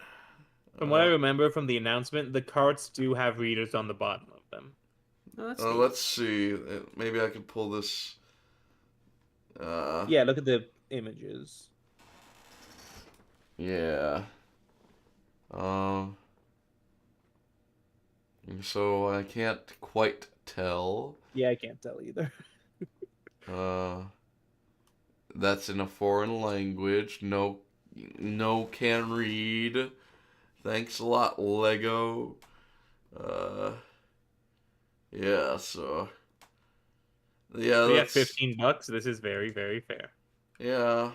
From what I remember from the announcement, the carts do have readers on the bottom of them. Oh, that's neat. Let's see. Maybe I can pull this. Yeah, look at the images. Yeah. So I can't quite tell. Yeah, I can't tell either. That's in a foreign language. No can read. Thanks a lot, Lego. Yeah, so. Yeah, Yeah, that's, $15. This is very, very fair. yeah.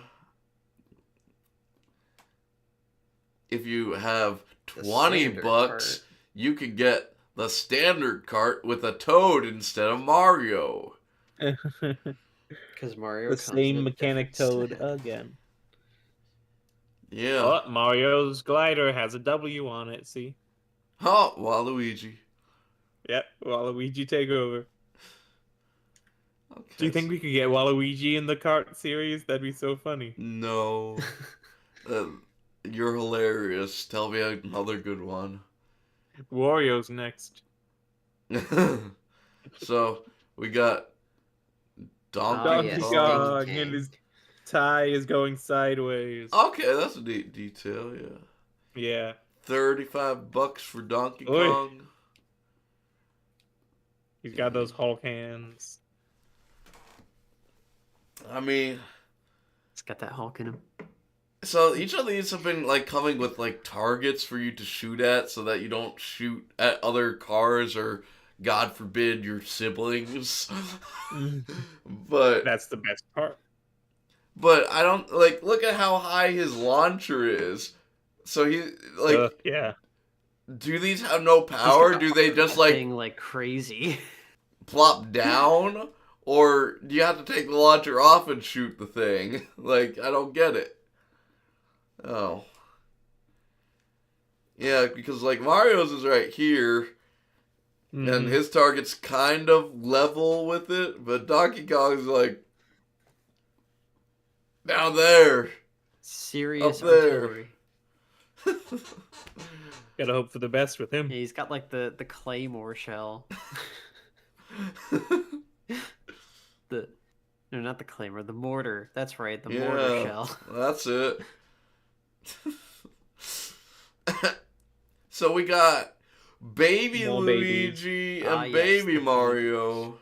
If you have The 20 standard bucks, cart. you could get the standard cart with a Toad instead of Mario. Because Mario The comes in same a mechanic different toad set. again. Yeah. Oh, Mario's glider has a W on it, see? Oh, Waluigi. Yep, Waluigi take over. Okay. Do you think we could get Waluigi in the kart series? That'd be so funny. No. You're hilarious. Tell me another good one. Wario's next. So, we got Donkey Donkey yes, Kong. Kong and his tie is going sideways. Okay, that's a neat detail, yeah. Yeah. $35 for Donkey Oi. Kong. He's got those Hulk hands. I mean, It's got that Hulk in him. so each of these have been like coming with like targets for you to shoot at so that you don't shoot at other cars or God forbid your siblings. But That's the best part. but I don't like. Look at how high his launcher is. So he like. Yeah. Do these have no power? Do they just like thing like crazy? plop down, or do you have to take the launcher off and shoot the thing? Like, I don't get it. Oh. Yeah, because, like, Mario's is right here, and his target's kind of level with it, but Donkey Kong's, like, down there. Serious Up there. artillery. Gotta hope for the best with him. Yeah, he's got like the claymore shell. No, not the claymore, the mortar. That's right, the mortar shell. That's it. So we got Baby More Luigi babies. and Yes, Baby the Mario.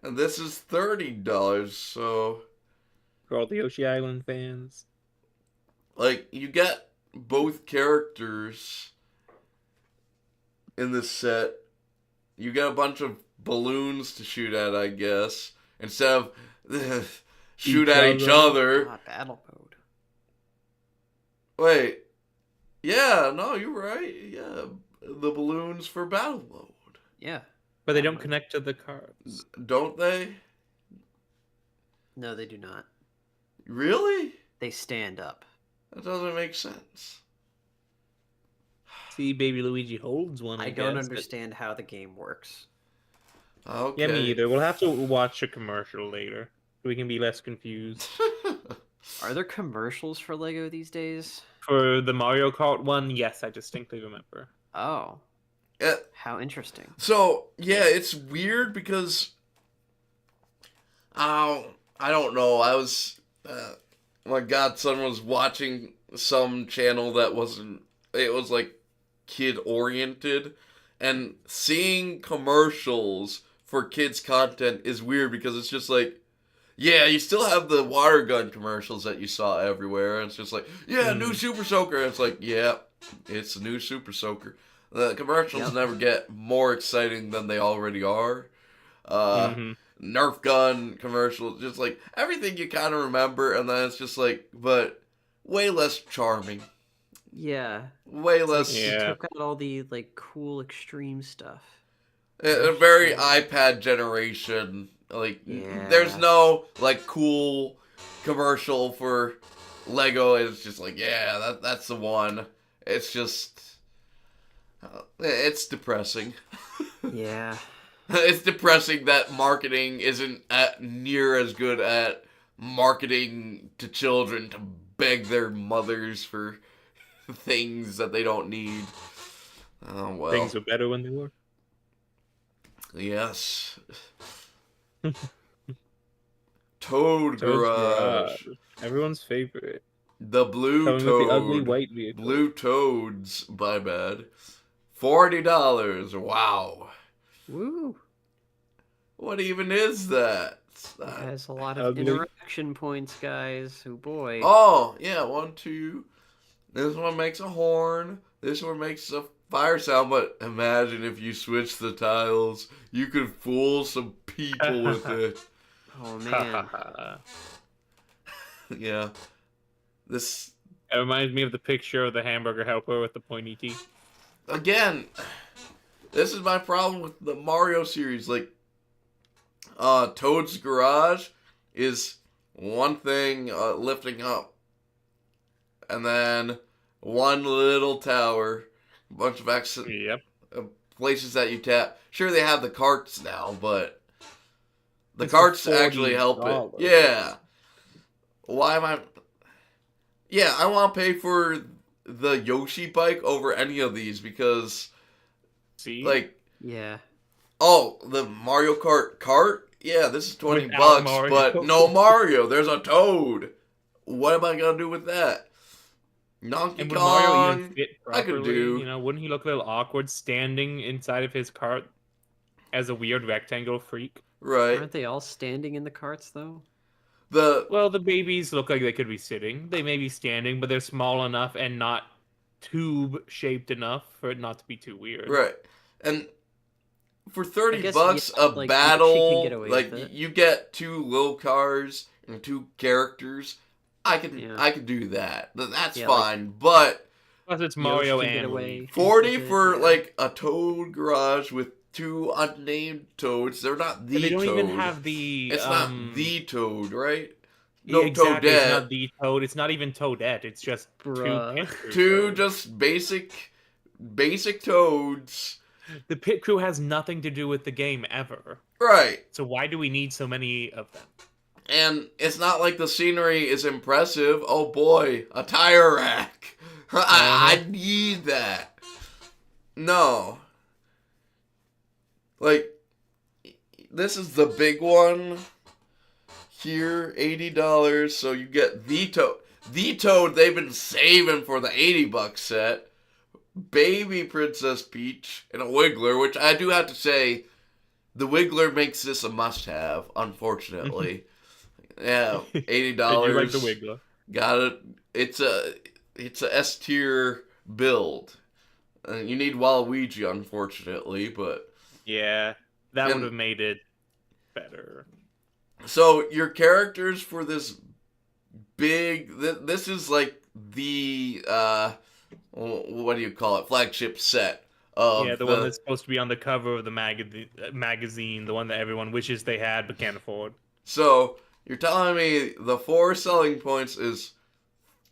And this is $30, so For all the Yoshi Island fans. like you get both characters in this set. You get a bunch of balloons to shoot at, I guess, instead of shoot at each other. Ah, battle mode. Wait. Yeah, no, you're right. Yeah, the balloons for battle mode. Yeah. But they don't connect to the cards. Don't they? No, they do not. Really? They stand up. That doesn't make sense. See, Baby Luigi holds one. I guess, don't but- understand how the game works. Okay. Yeah, me either. We'll have to watch a commercial later. So we can be less confused. Are there commercials for Lego these days? For the Mario Kart one, yes, I distinctly remember. Oh, Yeah, how interesting. so, yeah, it's weird because I don't know. I was my godson was watching some channel that wasn't, it was like kid oriented, and seeing commercials for kids content is weird because it's just like, yeah, you still have the water gun commercials that you saw everywhere, and it's just like, yeah, new Super Soaker, and it's like, yeah, it's a new Super Soaker. The commercials Yep. never get more exciting than they already are. Mhm. Nerf gun commercials, just like everything you kind of remember, and then it's just like, but way less charming, Yeah. way less. Yeah. They took out all the like cool extreme stuff. A very iPad generation. Like, Yeah. there's no like cool commercial for Lego. It's just like, yeah, that's the one. It's just, it's depressing. Yeah. It's depressing that marketing isn't near as good at marketing to children to beg their mothers for things that they don't need. Oh, well. Things were better when they were. Yes. Toad Toad's Garage. Everyone's favorite. The Blue Coming with Toad. the ugly white vehicle. Blue Toads, my bad. $40. Wow. Woo. What even is that? It has a lot of Ugly. interaction points, guys. Oh boy. Oh, yeah, 1, 2. This one makes a horn. This one makes a fire sound, but imagine if you switch the tiles. You could fool some people with it. Oh man. Yeah. This, It reminds me of the picture of the hamburger helper with the pointy teeth. again, this is my problem with the Mario series. Like, Toad's Garage is one thing lifting up, and then one little tower, a bunch of Yep. places that you tap. Sure, they have the carts now, but the It's carts for actually help it. $40. Yeah. Why am I? Yeah, I want to pay for the Yoshi bike over any of these because, See? like, Yeah. oh, the Mario Kart cart? Yeah, this is 20 Without bucks, Mario. but no Mario. There's a Toad. What am I going to do with that? Donkey And would Mario Kong? even fit I could properly? do. You know, wouldn't he look a little awkward standing inside of his cart as a weird rectangle freak? Right. Aren't they all standing in the carts though? The Well, the babies look like they could be sitting. They may be standing, but they're small enough and not tube-shaped enough for it not to be too weird. Right. And for I 30 guess, bucks yeah, a like, Yoshi battle, can get away like with it. you get two little cars, and 2 characters, I can Yeah. do that. That's Yeah, like- fine. But Plus, it's Yoshi Mario can get and away. Luigi. 40 with it, for yeah. like a Toad garage with 2 unnamed Toads. They're not the And they don't Toad. even have the. It's not the Toad, right? Yeah, No exactly. It's not Toadette. the Toad. It's not even Toadette. It's just Bruh. two pit crew 2 Toads. just basic Toads. The pit crew has nothing to do with the game ever. Right. So why do we need so many of them? And it's not like the scenery is impressive. Oh boy, a tire rack. I need that. No. Like, this is the big one. Here, $80. So you get the Toad. The Toad they've been saving for the $80 set. Baby Princess Peach and a Wiggler, which I do have to say, the Wiggler makes this a must-have, unfortunately. Yeah, $80. Did you like the Wiggler? Got it. It's a S tier build. You need Waluigi, unfortunately, but Yeah, that And- would have made it better. so your characters for this big. This is like the what do you call it? Flagship set of Yeah, the one that's supposed to be on the cover of the magazine, the one that everyone wishes they had but can't afford. So you're telling me the 4 selling points is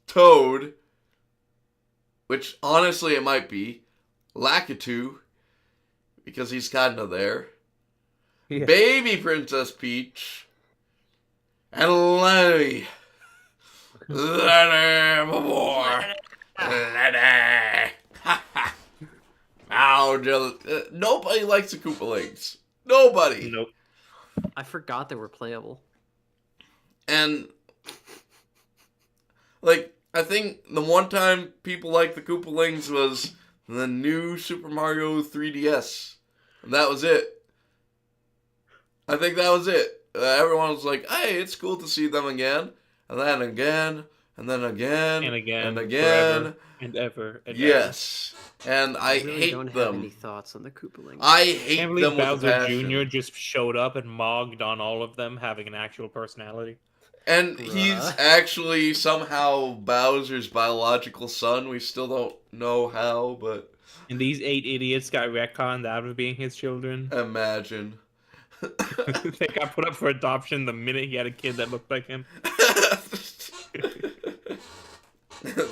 Toad, which honestly it might be, Lakitu, because he's kind of there, Yeah. Baby Princess Peach, and Lenny. Lenny, my boy. Lenny. Nobody likes the Koopalings. Nobody. Nope. I forgot they were playable. And, like, I think the one time people liked the Koopalings was the new Super Mario 3DS. And that was it. I think that was it. Everyone was like, hey, it's cool to see them again. And then again. And then again. And again. And again. Forever, and ever. And Yes. And I really hate don't have them. any thoughts on the Koopalings. I ever. hate Can't them believe with a Bowser passion. Jr. just showed up and mogged on all of them having an actual personality. And he's Bruh. actually somehow Bowser's biological son. We still don't know how, but And these 8 idiots got retconned out of being his children. imagine. They got put up for adoption the minute he had a kid that looked like him.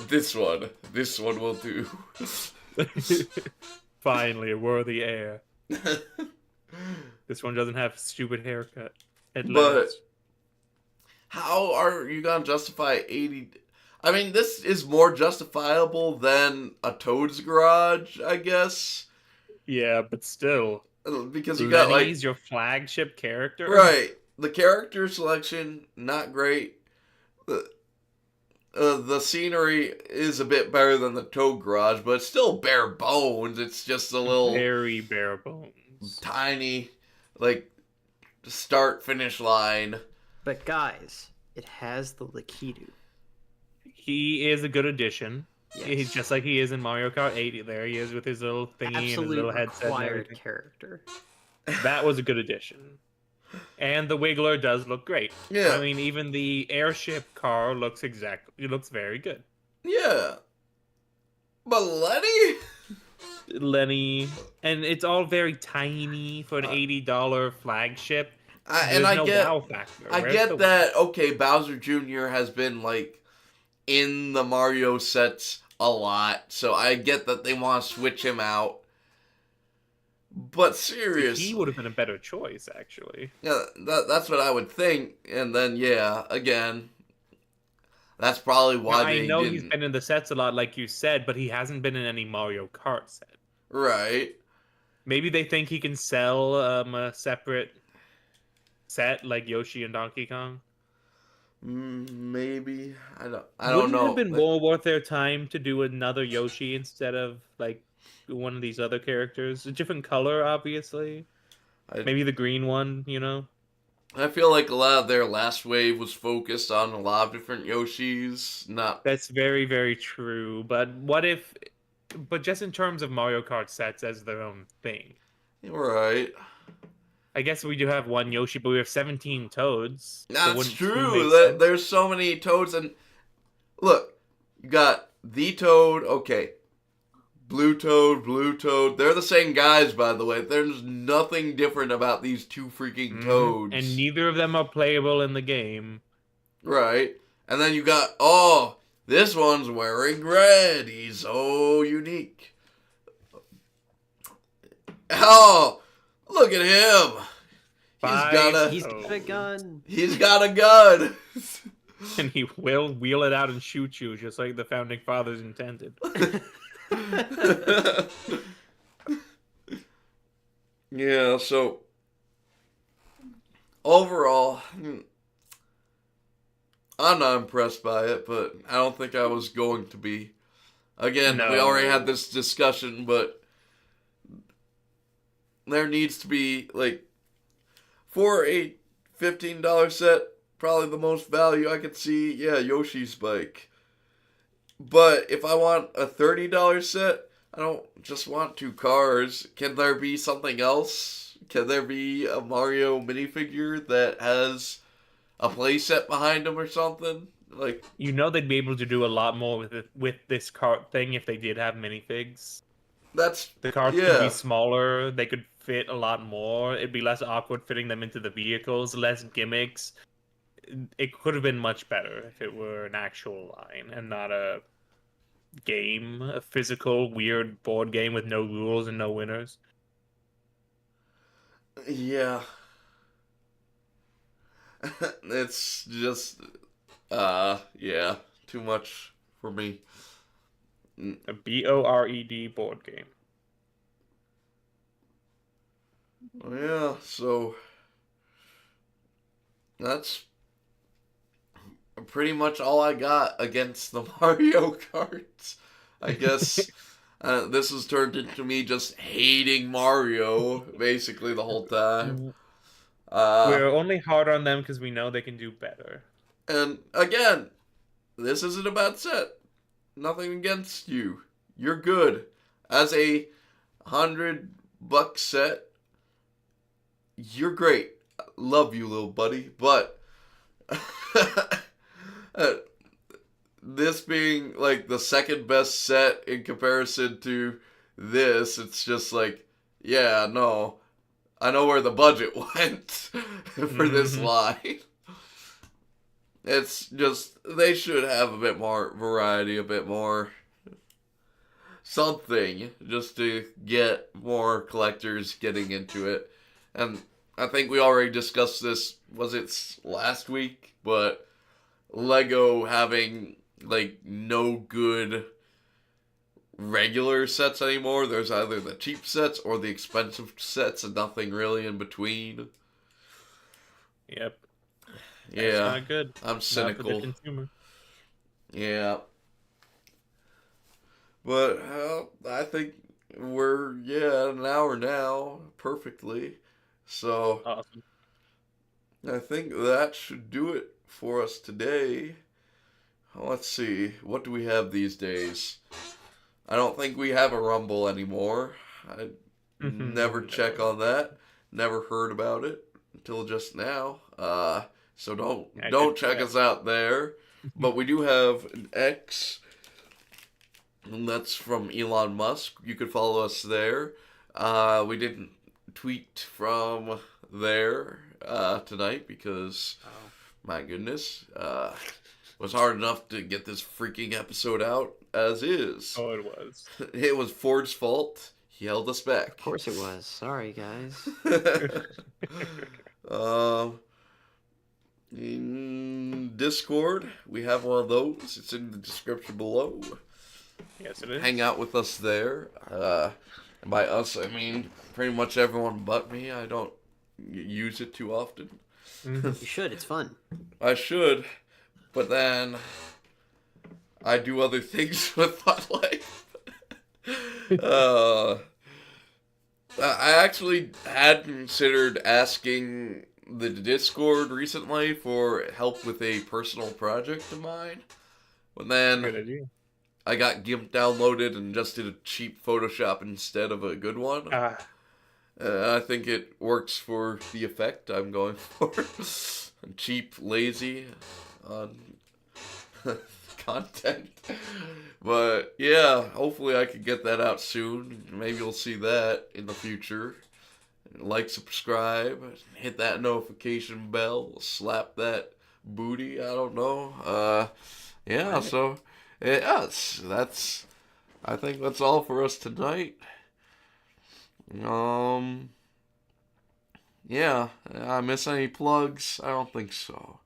This one will do. Finally, a worthy heir. This one doesn't have stupid haircut. At But- last. How are you gonna justify 80? I mean, this is more justifiable than a Toad's Garage, I guess. Yeah, but still. Because you got like Lenny's your flagship character. right, the character selection not great. The scenery is a bit better than the Toad Garage, but it's still bare bones. It's just a little Very bare bones. tiny, like start finish line. But guys, it has the Lakitu. He is a good addition. Yes. He's just like he is in Mario Kart 8. There he is with his little thingy and his Absolute little headset. And required everything. character. That was a good addition. And the Wiggler does look great. Yeah. I mean, even the airship car looks very good. Yeah, but Lenny. Lenny, and it's all very tiny for an $80 flagship. And There's I no get, wow factor. I Where's get the- that. Okay, Bowser Jr. has been like in the Mario sets a lot, so I get that they want to switch him out. But seriously, He would have been a better choice, actually. yeah, that's what I would think. And then yeah, again, that's probably why Now, they I know didn't. he's been in the sets a lot, like you said, but he hasn't been in any Mario Kart set. Right. Maybe they think he can sell a separate set like Yoshi and Donkey Kong. Maybe I don't Wouldn't know. it have been more worth their time to do another Yoshi instead of like one of these other characters? A different color, obviously. Maybe the green one, you know? I feel like a lot of their last wave was focused on a lot of different Yoshis. Not That's very, very true. But what if... But just in terms of Mario Kart sets as their own thing. right. I guess we do have one Yoshi, but we have 17 Toads. So That's wouldn't two true. make sense? There's so many Toads, and look, you got the Toad. Okay, Blue Toad. They're the same guys, by the way. There's nothing different about these two freaking Toads. And neither of them are playable in the game. Right. And then you got, oh, this one's wearing red. He's so unique. Oh, look at him. He's got a gun. He's got a gun. And he will wheel it out and shoot you, just like the founding fathers intended. Yeah, so overall, I'm not impressed by it, but I don't think I was going to be. Again, No. we already had this discussion, but there needs to be, like, for a $15 set, probably the most value I could see, yeah, Yoshi's bike. But if I want a $30 set, I don't just want 2 cars. Can there be something else? Can there be a Mario minifigure that has a playset behind him or something? Like, You know they'd be able to do a lot more with this cart thing if they did have minifigs. that's, The carts yeah. could be smaller. They could fit a lot more. It'd be less awkward fitting them into the vehicles, less gimmicks. It could have been much better if it were an actual line and not a game, a physical, weird board game with no rules and no winners. Yeah. It's just, yeah, too much for me. A BORED board game. Yeah, so that's pretty much all I got against the Mario Kart. I guess this has turned into me just hating Mario basically the whole time. We're only hard on them because we know they can do better. And again, this isn't a bad set. Nothing against you. You're good. As a $100 set, you're great. Love you, little buddy. But this being like the second best set in comparison to this, it's just like, yeah, no. I know where the budget went for this line. It's just, they should have a bit more variety, a bit more something, just to get more collectors getting into it. And I think we already discussed this, was it last week? But Lego having, like, no good regular sets anymore. There's either the cheap sets or the expensive sets and nothing really in between. Yep. Yeah. That's not good. I'm cynical. Not for the consumer. Yeah. But I think we're, an hour now, perfectly. So Awesome. I think that should do it for us today. Let's see. What do we have these days? I don't think we have a Rumble anymore. I never check on that. Never heard about it until just now. So don't check us out there. But we do have an X, and that's from Elon Musk. You could follow us there. We didn't tweet from there tonight because, my goodness, it was hard enough to get this freaking episode out as is. Oh, it was. It was Ford's fault. He held us back. Of course it was. Sorry, guys. In Discord, we have one of those. It's in the description below. Yes, it is. Hang out with us there. And by us, I mean pretty much everyone but me. I don't use it too often. You should. It's fun. I should, but then I do other things with my life. I actually had considered asking the Discord recently for help with a personal project of mine. But then Good idea. I got GIMP downloaded and just did a cheap Photoshop instead of a good one. I think it works for the effect I'm going for. I'm cheap, lazy on content. But yeah, hopefully I can get that out soon. Maybe you'll see that in the future. Like, subscribe, hit that notification bell, slap that booty. I don't know. Yeah. So, yes, I think that's all for us tonight. Yeah. I miss any plugs? I don't think so.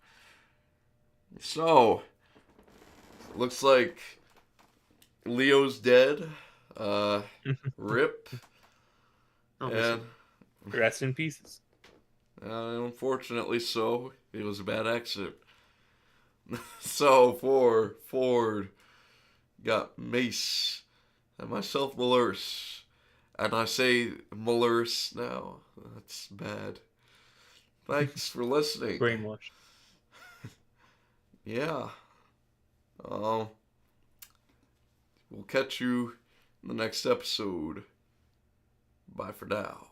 So, looks like Leo's dead. Rip. I'll miss And him. Rest in pieces. unfortunately so. It was a bad accident. So, for Ford, got Mace, and myself, Malurse. And I say Malurse now. That's bad. Thanks for listening. Brainwashed. Yeah. We'll catch you in the next episode. Bye for now.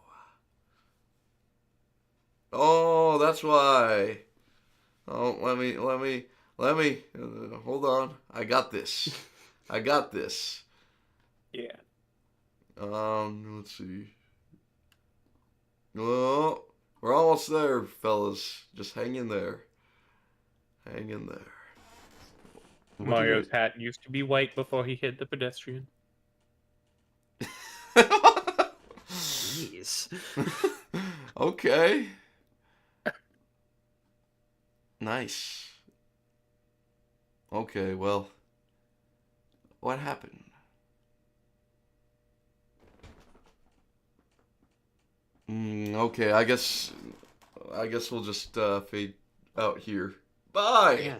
Oh, that's why. Oh, let me. Hold on. I got this. Yeah. Let's see. Oh, we're almost there, fellas. Just hang in there. Hang in there. What do you Mario's hat used to be white before he hit the pedestrian. Jeez. Okay. Nice. Okay, well, what happened? Okay, I guess we'll just fade out here. Bye. Yeah.